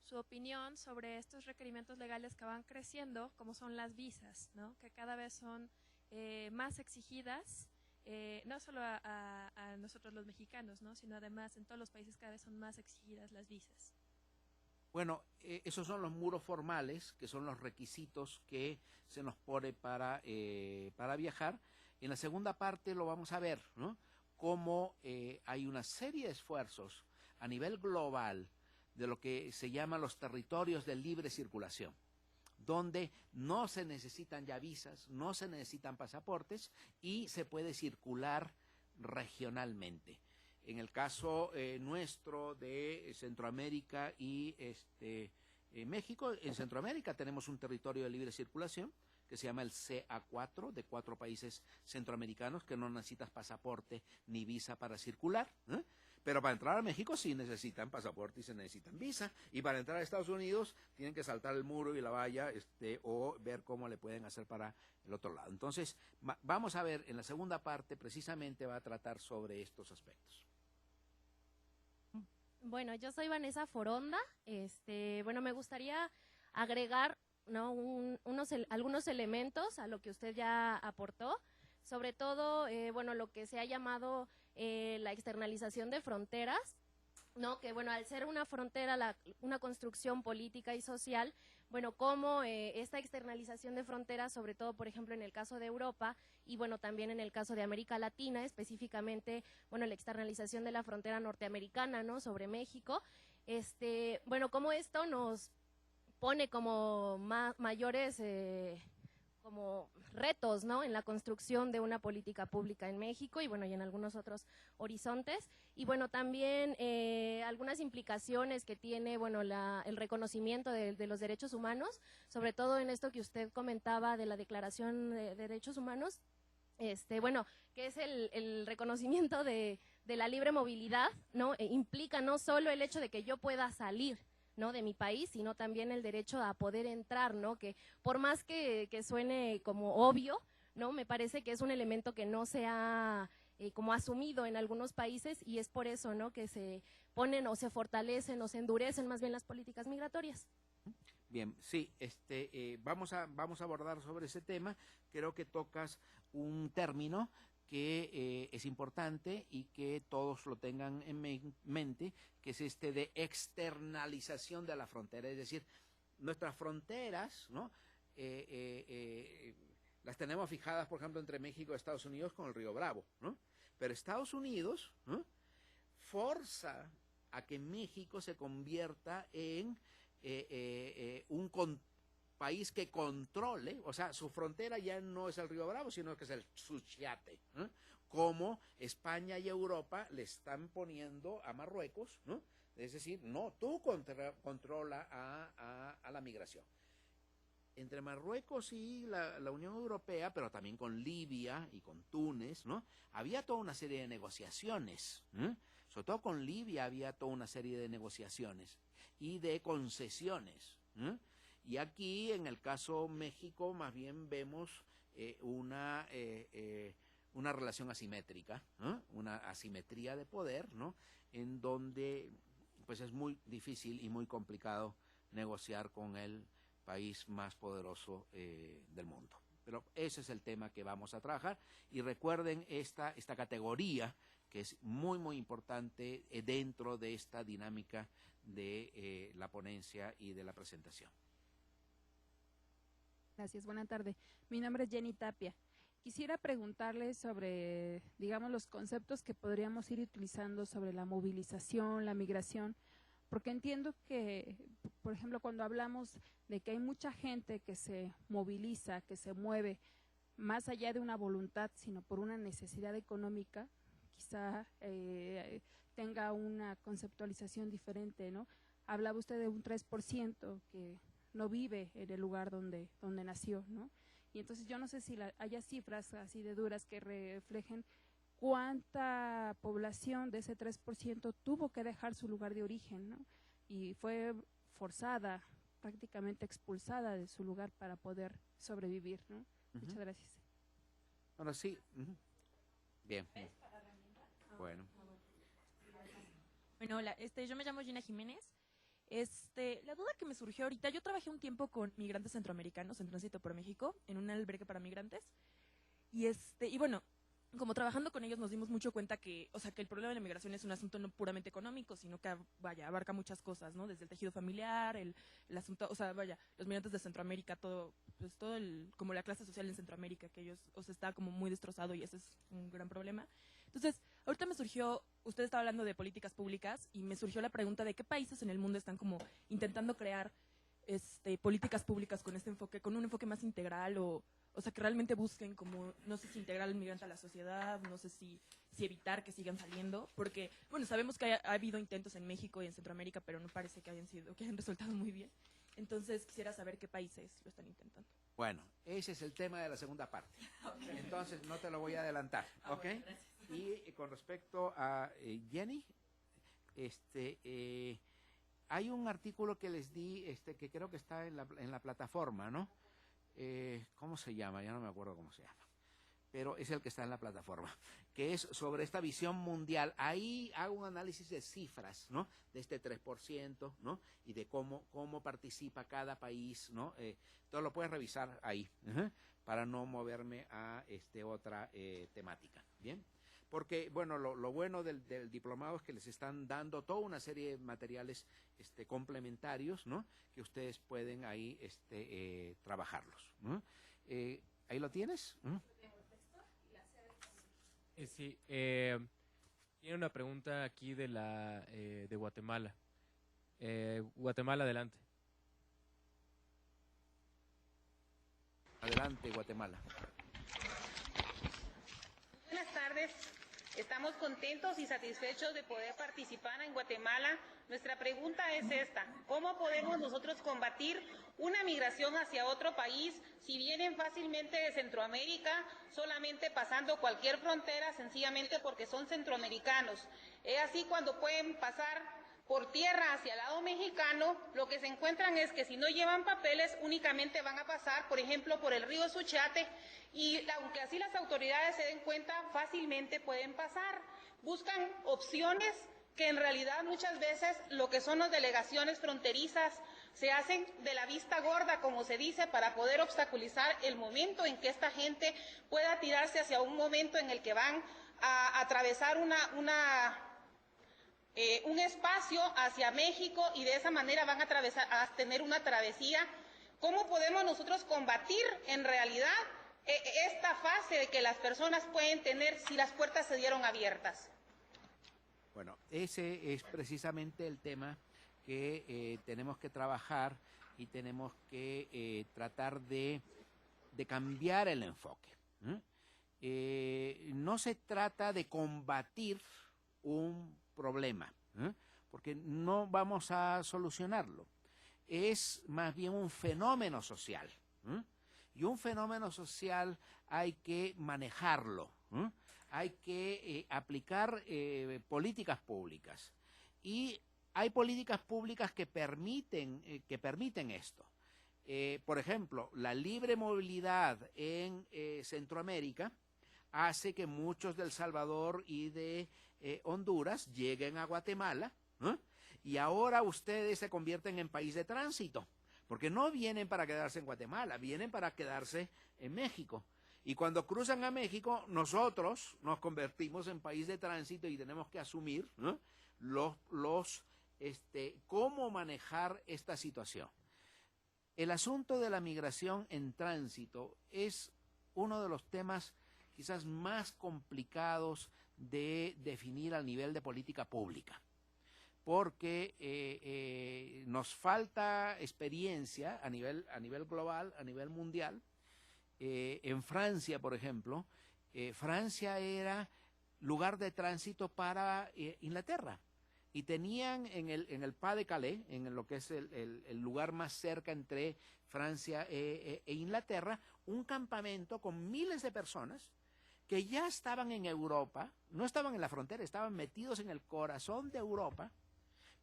su opinión sobre estos requerimientos legales que van creciendo, como son las visas, ¿no? Que cada vez son más exigidas, no solo a nosotros los mexicanos, ¿no? Sino además en todos los países cada vez son más exigidas las visas? Bueno, esos son los muros formales, que son los requisitos que se nos pone para viajar. En la segunda parte lo vamos a ver, ¿no? Cómo hay una serie de esfuerzos a nivel global de lo que se llama los territorios de libre circulación, donde no se necesitan ya visas, no se necesitan pasaportes y se puede circular regionalmente. En el caso nuestro de Centroamérica y México, en Centroamérica tenemos un territorio de libre circulación que se llama el CA4, de 4 países centroamericanos, que no necesitas pasaporte ni visa para circular, ¿eh? Pero para entrar a México sí necesitan pasaporte y se necesitan visa, y para entrar a Estados Unidos tienen que saltar el muro y la valla, o ver cómo le pueden hacer para el otro lado. Entonces, vamos a ver, en la segunda parte precisamente va a tratar sobre estos aspectos. Bueno, yo soy Vanessa Foronda. Bueno, me gustaría agregar, ¿no?, algunos elementos a lo que usted ya aportó, sobre todo, bueno, lo que se ha llamado la externalización de fronteras, ¿no? Que bueno, al ser una frontera, una construcción política y social, bueno, cómo esta externalización de fronteras, sobre todo, por ejemplo, en el caso de Europa y bueno, también en el caso de América Latina, específicamente, bueno, la externalización de la frontera norteamericana, ¿no?, sobre México, bueno, cómo esto nos pone como mayores como retos, ¿no?, en la construcción de una política pública en México y bueno, y en algunos otros horizontes, y bueno, también algunas implicaciones que tiene, bueno, el reconocimiento de los derechos humanos, sobre todo en esto que usted comentaba de la Declaración de Derechos Humanos, bueno, que es el reconocimiento de la libre movilidad, ¿no? Implica no solo el hecho de que yo pueda salir, ¿no?, de mi país, sino también el derecho a poder entrar, ¿no?, que por más que suene como obvio, ¿no?, me parece que es un elemento que no se ha como asumido en algunos países, y es por eso, ¿no?, que se ponen o se fortalecen o se endurecen más bien las políticas migratorias. Bien, sí, vamos a abordar sobre ese tema. Creo que tocas un término que es importante y que todos lo tengan en mente, que es de externalización de la frontera. Es decir, nuestras fronteras, ¿no?, las tenemos fijadas, por ejemplo, entre México y Estados Unidos con el Río Bravo, ¿no? Pero Estados Unidos, ¿no?, forza a que México se convierta en un país que controle, o sea, su frontera ya no es el Río Bravo, sino que es el Suchiate, ¿no?, como España y Europa le están poniendo a Marruecos, ¿no? Es decir, no, tú controla a la migración. Entre Marruecos y la Unión Europea, pero también con Libia y con Túnez, ¿no?, había toda una serie de negociaciones, ¿eh? Sobre todo con Libia había toda una serie de negociaciones y de concesiones, ¿eh? Y aquí, en el caso México, más bien vemos una relación asimétrica, ¿no?, una asimetría de poder, ¿no?, en donde pues es muy difícil y muy complicado negociar con el país más poderoso del mundo. Pero ese es el tema que vamos a trabajar, y recuerden esta categoría que es muy, muy importante dentro de esta dinámica de la ponencia y de la presentación. Gracias, buena tarde. Mi nombre es Jenny Tapia. Quisiera preguntarle sobre, digamos, los conceptos que podríamos ir utilizando sobre la movilización, la migración, porque entiendo que, por ejemplo, cuando hablamos de que hay mucha gente que se moviliza, que se mueve, más allá de una voluntad, sino por una necesidad económica, quizá tenga una conceptualización diferente, ¿no? Hablaba usted de un 3% que no vive en el lugar donde nació, ¿no? Y entonces yo no sé si haya cifras así de duras que reflejen cuánta población de ese 3% tuvo que dejar su lugar de origen, ¿no? Y fue forzada, prácticamente expulsada de su lugar para poder sobrevivir, ¿no? Muchas gracias. Ahora sí. Bien. Bueno. Bueno, hola, yo me llamo Gina Jiménez. La duda que me surgió ahorita, yo trabajé un tiempo con migrantes centroamericanos en tránsito por México, en un albergue para migrantes. Y bueno, como trabajando con ellos nos dimos mucho cuenta que, o sea, que el problema de la migración es un asunto no puramente económico, sino que, vaya, abarca muchas cosas, ¿no? Desde el tejido familiar, el asunto, o sea, vaya, los migrantes de Centroamérica, todo, pues todo como la clase social en Centroamérica, que ellos, o sea, está como muy destrozado y ese es un gran problema. Entonces, ahorita me surgió, usted estaba hablando de políticas públicas y me surgió la pregunta de qué países en el mundo están como intentando crear políticas públicas con este enfoque, con un enfoque más integral o sea, que realmente busquen como, no sé si integrar al migrante a la sociedad, no sé si evitar que sigan saliendo, porque, bueno, sabemos que ha habido intentos en México y en Centroamérica, pero no parece que hayan resultado muy bien. Entonces, quisiera saber qué países lo están intentando. Bueno, ese es el tema de la segunda parte. Okay. Entonces, no te lo voy a adelantar, ¿ok? Bueno, y con respecto a Jenny, hay un artículo que les di, que creo que está en la plataforma, ¿no? ¿Cómo se llama? Ya no me acuerdo cómo se llama. Pero es el que está en la plataforma, que es sobre esta visión mundial. Ahí hago un análisis de cifras, ¿no? De este 3%, ¿no? Y de cómo participa cada país, ¿no? Todo lo puedes revisar ahí, para no moverme a otra temática, ¿bien? Porque, bueno, lo bueno del diplomado es que les están dando toda una serie de materiales complementarios, ¿no? Que ustedes pueden ahí trabajarlos, ¿no? ¿Ahí lo tienes? Sí, tiene una pregunta aquí de Guatemala. Guatemala, adelante. Adelante, Guatemala. Buenas tardes. Estamos contentos y satisfechos de poder participar en Guatemala. Nuestra pregunta es esta: ¿cómo podemos nosotros combatir una migración hacia otro país si vienen fácilmente de Centroamérica, solamente pasando cualquier frontera, sencillamente porque son centroamericanos? Es así cuando pueden pasar por tierra hacia el lado mexicano, lo que se encuentran es que si no llevan papeles, únicamente van a pasar, por ejemplo, por el río Suchiate, y aunque así las autoridades se den cuenta, fácilmente pueden pasar. Buscan opciones que en realidad muchas veces lo que son las delegaciones fronterizas se hacen de la vista gorda, como se dice, para poder obstaculizar el momento en que esta gente pueda tirarse hacia un momento en el que van a atravesar un espacio hacia México y de esa manera van a tener una travesía. ¿Cómo podemos nosotros combatir en realidad esta fase de que las personas pueden tener si las puertas se dieron abiertas? Bueno, ese es precisamente el tema que tenemos que trabajar y tenemos que tratar de cambiar el enfoque. No se trata de combatir un problema, porque no vamos a solucionarlo. Es más bien un fenómeno social, y un fenómeno social hay que manejarlo, hay que aplicar políticas públicas, y hay políticas públicas que permiten esto. Por ejemplo, la libre movilidad en Centroamérica hace que muchos de El Salvador y de Honduras lleguen a Guatemala, y ahora ustedes se convierten en país de tránsito, porque no vienen para quedarse en Guatemala, vienen para quedarse en México. Y cuando cruzan a México, nosotros nos convertimos en país de tránsito y tenemos que asumir, ¿no?, cómo manejar esta situación. El asunto de la migración en tránsito es uno de los temas quizás más complicados de definir a nivel de política pública, porque nos falta experiencia a nivel global, a nivel mundial. En Francia, por ejemplo, Francia era lugar de tránsito para Inglaterra, y tenían en el Pas de Calais, en lo que es el lugar más cerca entre Francia e Inglaterra, un campamento con miles de personas que ya estaban en Europa, no estaban en la frontera, estaban metidos en el corazón de Europa,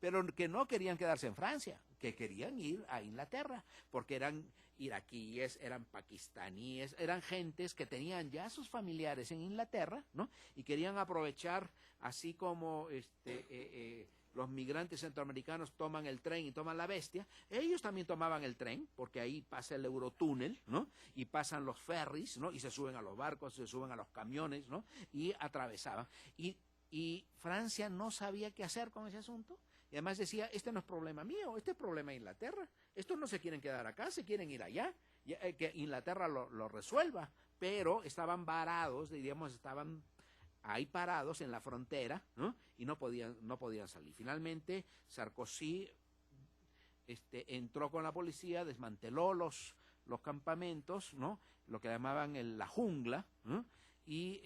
pero que no querían quedarse en Francia, que querían ir a Inglaterra, porque eran iraquíes, eran pakistaníes, eran gentes que tenían ya sus familiares en Inglaterra, ¿no? Y querían aprovechar, así como los migrantes centroamericanos toman el tren y toman la bestia, ellos también tomaban el tren, porque ahí pasa el Eurotúnel, ¿no? Y pasan los ferries, ¿no? Y se suben a los barcos, se suben a los camiones, ¿no? Y atravesaban. Y Francia no sabía qué hacer con ese asunto. Y además decía, este no es problema mío, este es problema de Inglaterra. Estos no se quieren quedar acá, se quieren ir allá. Que Inglaterra lo resuelva. Pero estaban varados, diríamos, estaban ahí parados en la frontera, ¿no? Y no podían salir. Finalmente, Sarkozy entró con la policía, desmanteló los campamentos, ¿no? Lo que llamaban la jungla, ¿no? Y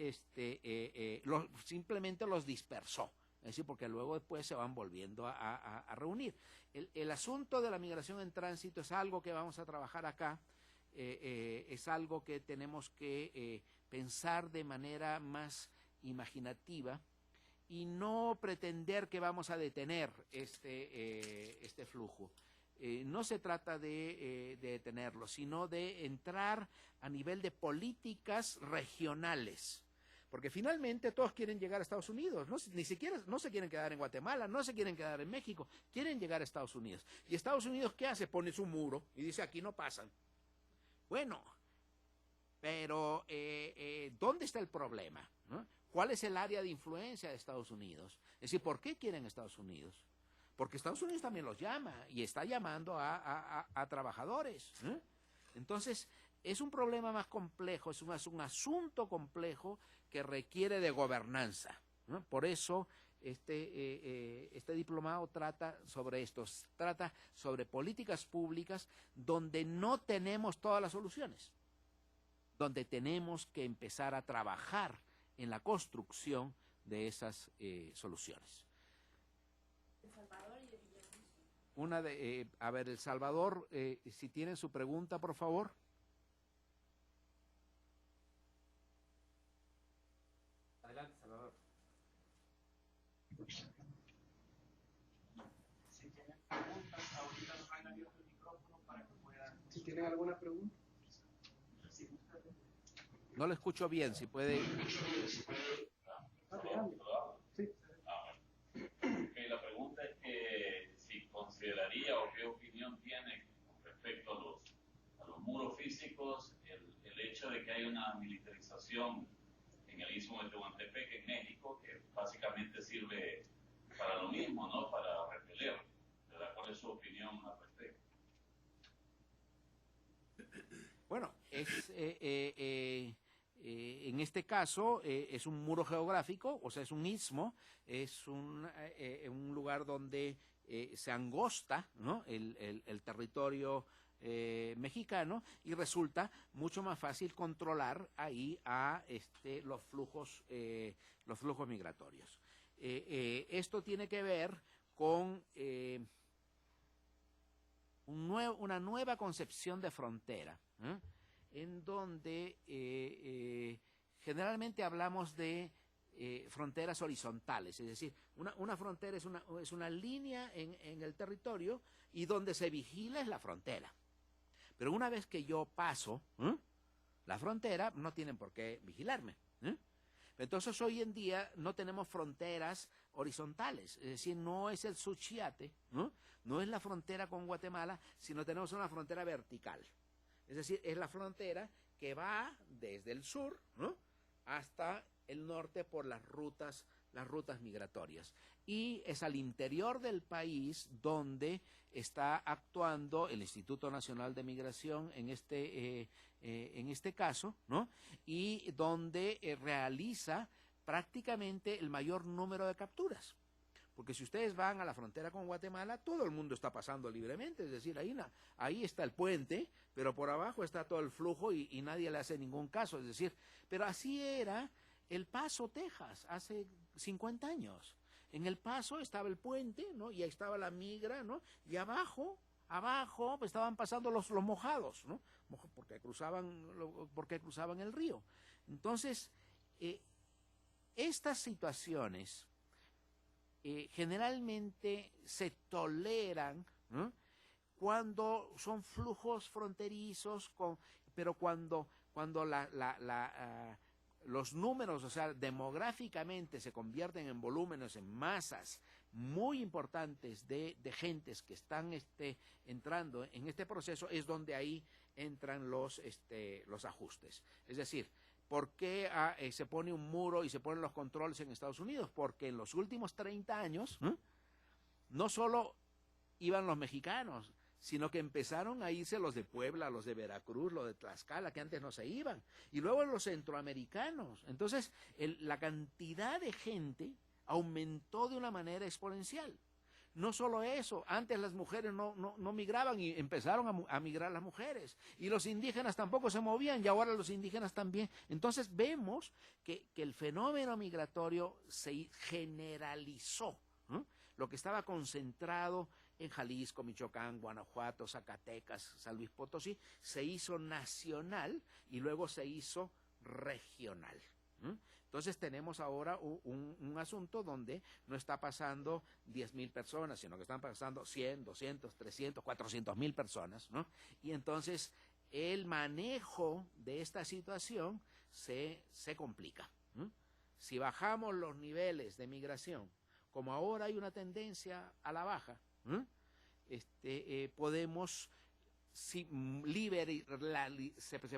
simplemente los dispersó. Es decir, porque luego después se van volviendo a reunir. El asunto de la migración en tránsito es algo que vamos a trabajar acá, es algo que tenemos que pensar de manera más imaginativa y no pretender que vamos a detener este flujo. No se trata de detenerlo, sino de entrar a nivel de políticas regionales. Porque finalmente todos quieren llegar a Estados Unidos, ni siquiera no se quieren quedar en Guatemala, no se quieren quedar en México, quieren llegar a Estados Unidos. ¿Y Estados Unidos qué hace? Pone su muro y dice, aquí no pasan. Bueno, pero ¿dónde está el problema? ¿No? ¿Cuál es el área de influencia de Estados Unidos? Es decir, ¿por qué quieren Estados Unidos? Porque Estados Unidos también los llama y está llamando a trabajadores. Entonces, es un problema más complejo, es un asunto complejo que requiere de gobernanza, ¿no? Por eso este diplomado trata sobre esto, trata sobre políticas públicas donde no tenemos todas las soluciones, donde tenemos que empezar a trabajar en la construcción de esas soluciones. El Salvador, si tienen su pregunta, por favor. Adelante, Salvador. Si tienen preguntas, ahorita nos han abierto el micrófono para que puedan... Si tienen alguna pregunta. No lo escucho bien, si puede... La pregunta es que si consideraría o qué opinión tiene con respecto a los muros físicos, el hecho de que hay una militarización en el istmo de Tehuantepec, en México, que básicamente sirve para lo mismo, ¿no? Para repeler. ¿Verdad? ¿Cuál es su opinión al respecto? Bueno, en este caso es un muro geográfico, o sea, es un istmo, es un lugar donde se angosta, ¿no? el territorio mexicano, y resulta mucho más fácil controlar ahí a los flujos migratorios. Esto tiene que ver con una nueva concepción de frontera, en donde generalmente hablamos de fronteras horizontales, es decir, una frontera es una línea en el territorio y donde se vigila es la frontera. Pero una vez que yo paso la frontera, no tienen por qué vigilarme. Entonces hoy en día no tenemos fronteras horizontales, es decir, no es el Suchiate, no es la frontera con Guatemala, sino tenemos una frontera vertical. Es decir, es la frontera que va desde el sur, ¿no? hasta el norte por las rutas migratorias. Y es al interior del país donde está actuando el Instituto Nacional de Migración en este caso, ¿no? Y donde realiza prácticamente el mayor número de capturas. Porque si ustedes van a la frontera con Guatemala, todo el mundo está pasando libremente, es decir, ahí está el puente, pero por abajo está todo el flujo y nadie le hace ningún caso, es decir, pero así era El Paso, Texas, hace 50 años. En El Paso estaba el puente, ¿no? Y ahí estaba la migra, ¿no? Y abajo pues, estaban pasando los mojados, ¿no? Porque cruzaban el río. Entonces, estas situaciones generalmente se toleran, ¿no? cuando son flujos fronterizos, pero cuando los números, o sea, demográficamente se convierten en volúmenes, en masas muy importantes de gentes que están entrando en este proceso, es donde ahí entran los ajustes. Es decir, ¿por qué se pone un muro y se ponen los controles en Estados Unidos? Porque en los últimos 30 años, no solo iban los mexicanos, sino que empezaron a irse los de Puebla, los de Veracruz, los de Tlaxcala, que antes no se iban, y luego los centroamericanos. Entonces, la cantidad de gente aumentó de una manera exponencial. No solo eso, antes las mujeres no migraban y empezaron a migrar las mujeres, y los indígenas tampoco se movían, y ahora los indígenas también. Entonces vemos que el fenómeno migratorio se generalizó, ¿no? Lo que estaba concentrado en Jalisco, Michoacán, Guanajuato, Zacatecas, San Luis Potosí, se hizo nacional y luego se hizo regional. Entonces tenemos ahora un asunto donde no está pasando 10,000 personas, sino que están pasando 100, 200, 300, 400,000 personas, ¿no? Y entonces el manejo de esta situación se complica. Si bajamos los niveles de migración, como ahora hay una tendencia a la baja, podemos se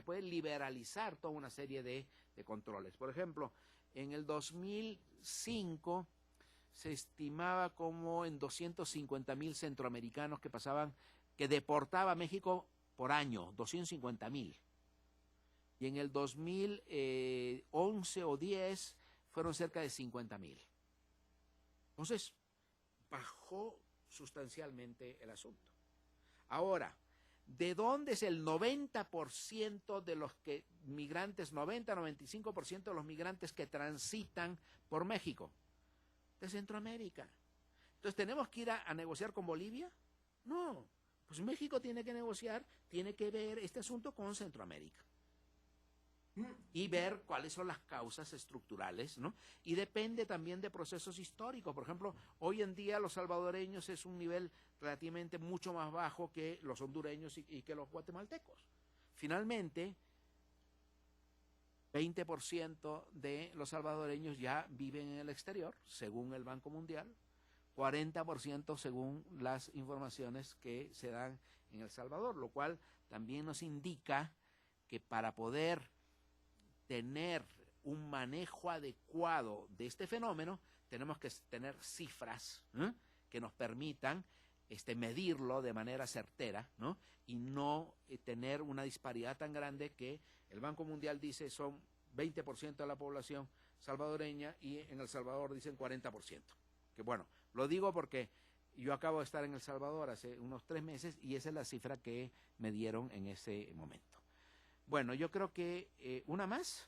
puede liberalizar toda una serie de controles. Por ejemplo, en el 2005 se estimaba como en 250,000 centroamericanos que deportaba a México por año, 250,000. Y en el 2011 o 10 fueron cerca de 50,000. Entonces, bajó sustancialmente el asunto. Ahora, ¿de dónde es el 90% de los migrantes, 90-95% de los migrantes que transitan por México? De Centroamérica. Entonces, ¿tenemos que ir a negociar con Bolivia? No, pues México tiene que negociar, tiene que ver este asunto con Centroamérica. Y ver cuáles son las causas estructurales, ¿no? Y depende también de procesos históricos. Por ejemplo, hoy en día los salvadoreños es un nivel relativamente mucho más bajo que los hondureños y que los guatemaltecos. Finalmente, 20% de los salvadoreños ya viven en el exterior, según el Banco Mundial, 40% según las informaciones que se dan en El Salvador, lo cual también nos indica que para poder tener un manejo adecuado de este fenómeno, tenemos que tener cifras que nos permitan medirlo de manera certera, ¿no? Y no tener una disparidad tan grande que el Banco Mundial dice son 20% de la población salvadoreña y en El Salvador dicen 40%. Que bueno, lo digo porque yo acabo de estar en El Salvador hace unos 3 meses y esa es la cifra que me dieron en ese momento. Bueno, yo creo que una más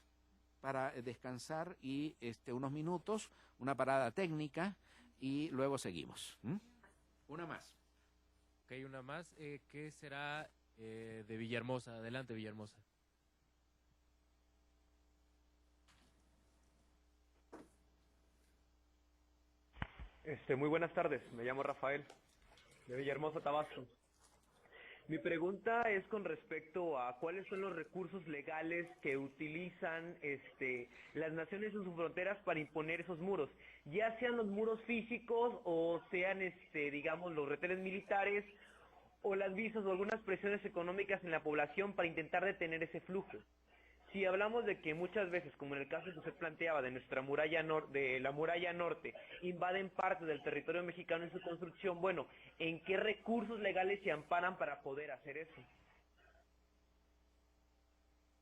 para descansar y unos minutos, una parada técnica y luego seguimos. Una más. Ok, una más. ¿Qué será de Villahermosa? Adelante, Villahermosa. Muy buenas tardes, me llamo Rafael, de Villahermosa, Tabasco. Mi pregunta es con respecto a cuáles son los recursos legales que utilizan las naciones en sus fronteras para imponer esos muros, ya sean los muros físicos o sean digamos los retenes militares o las visas o algunas presiones económicas en la población para intentar detener ese flujo. Si hablamos de que muchas veces, como en el caso que usted planteaba de nuestra muralla de la muralla norte, invaden parte del territorio mexicano en su construcción, bueno, ¿en qué recursos legales se amparan para poder hacer eso?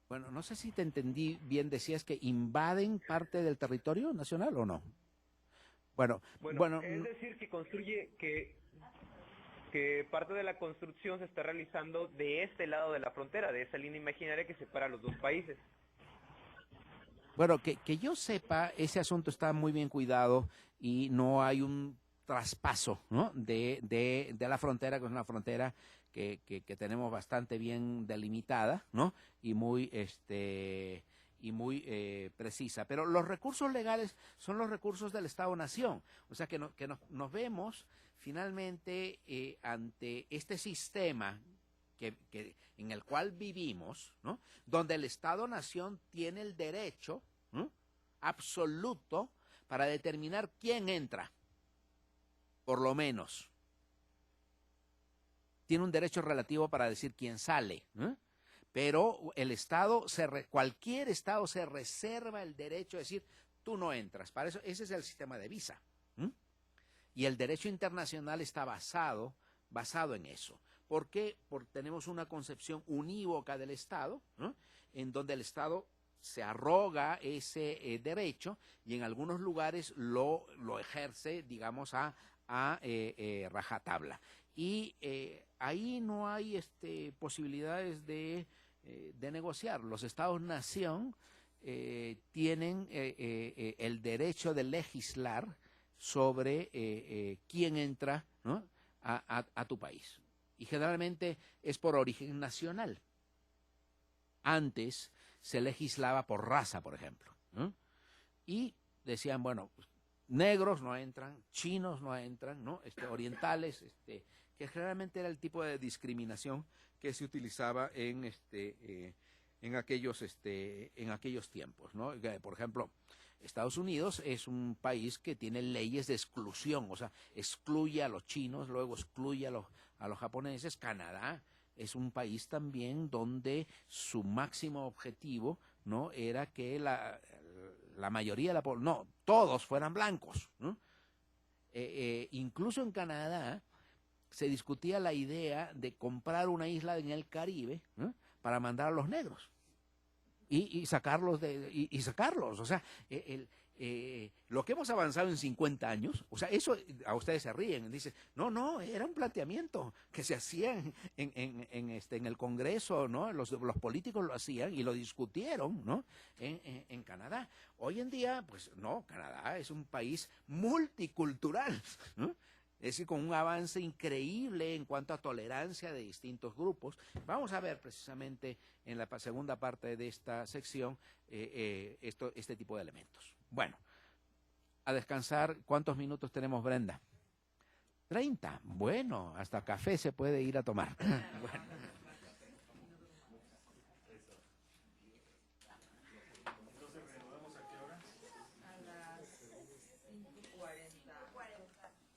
Bueno, no sé si te entendí bien, decías que invaden parte del territorio nacional o no. Bueno, es decir, que construye que parte de la construcción se está realizando de este lado de la frontera, de esa línea imaginaria que separa los dos países. Bueno, que yo sepa, ese asunto está muy bien cuidado y no hay un traspaso, ¿no? de la frontera, que es una frontera que tenemos bastante bien delimitada, ¿no? Y muy muy precisa. Pero los recursos legales son los recursos del Estado-Nación. O sea que nos vemos finalmente ante este sistema en el cual vivimos, ¿no? Donde el Estado-Nación tiene el derecho absoluto para determinar quién entra, por lo menos. Tiene un derecho relativo para decir quién sale, pero el Estado, cualquier Estado se reserva el derecho de decir, tú no entras. Para eso, ese es el sistema de visa. Y el derecho internacional está basado en eso. ¿Por qué? Porque tenemos una concepción unívoca del Estado, en donde el Estado se arroga ese derecho y en algunos lugares lo ejerce, digamos, a rajatabla. Y ahí no hay posibilidades de negociar. Los Estados-nación tienen el derecho de legislar sobre quién entra, ¿no?, a tu país. Y generalmente es por origen nacional. Antes se legislaba por raza, por ejemplo, ¿no? Y decían, bueno, negros no entran, chinos no entran, ¿no? Orientales, que generalmente era el tipo de discriminación que se utilizaba en aquellos tiempos, ¿no? Por ejemplo, Estados Unidos es un país que tiene leyes de exclusión, o sea, excluye a los chinos, luego excluye a los japoneses. Canadá es un país también donde su máximo objetivo, ¿no?, era que la mayoría de la población, no, todos fueran blancos, ¿no? Incluso en Canadá se discutía la idea de comprar una isla en el Caribe, ¿no?, para mandar a los negros y sacarlos sacarlos. O sea, lo que hemos avanzado en 50 años, o sea, eso a ustedes se ríen, dicen, no, era un planteamiento que se hacía en el Congreso, ¿no? Los políticos lo hacían y lo discutieron, ¿no?, en Canadá. Hoy en día, pues no, Canadá es un país multicultural, ¿no? Es decir, con un avance increíble en cuanto a tolerancia de distintos grupos. Vamos a ver precisamente en la segunda parte de esta sección este tipo de elementos. Bueno, a descansar. ¿Cuántos minutos tenemos, Brenda? 30. Bueno, hasta café se puede ir a tomar. Bueno.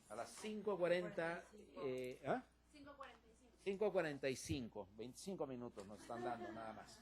A las 5:40, 5:45, 25 minutos nos están dando nada más.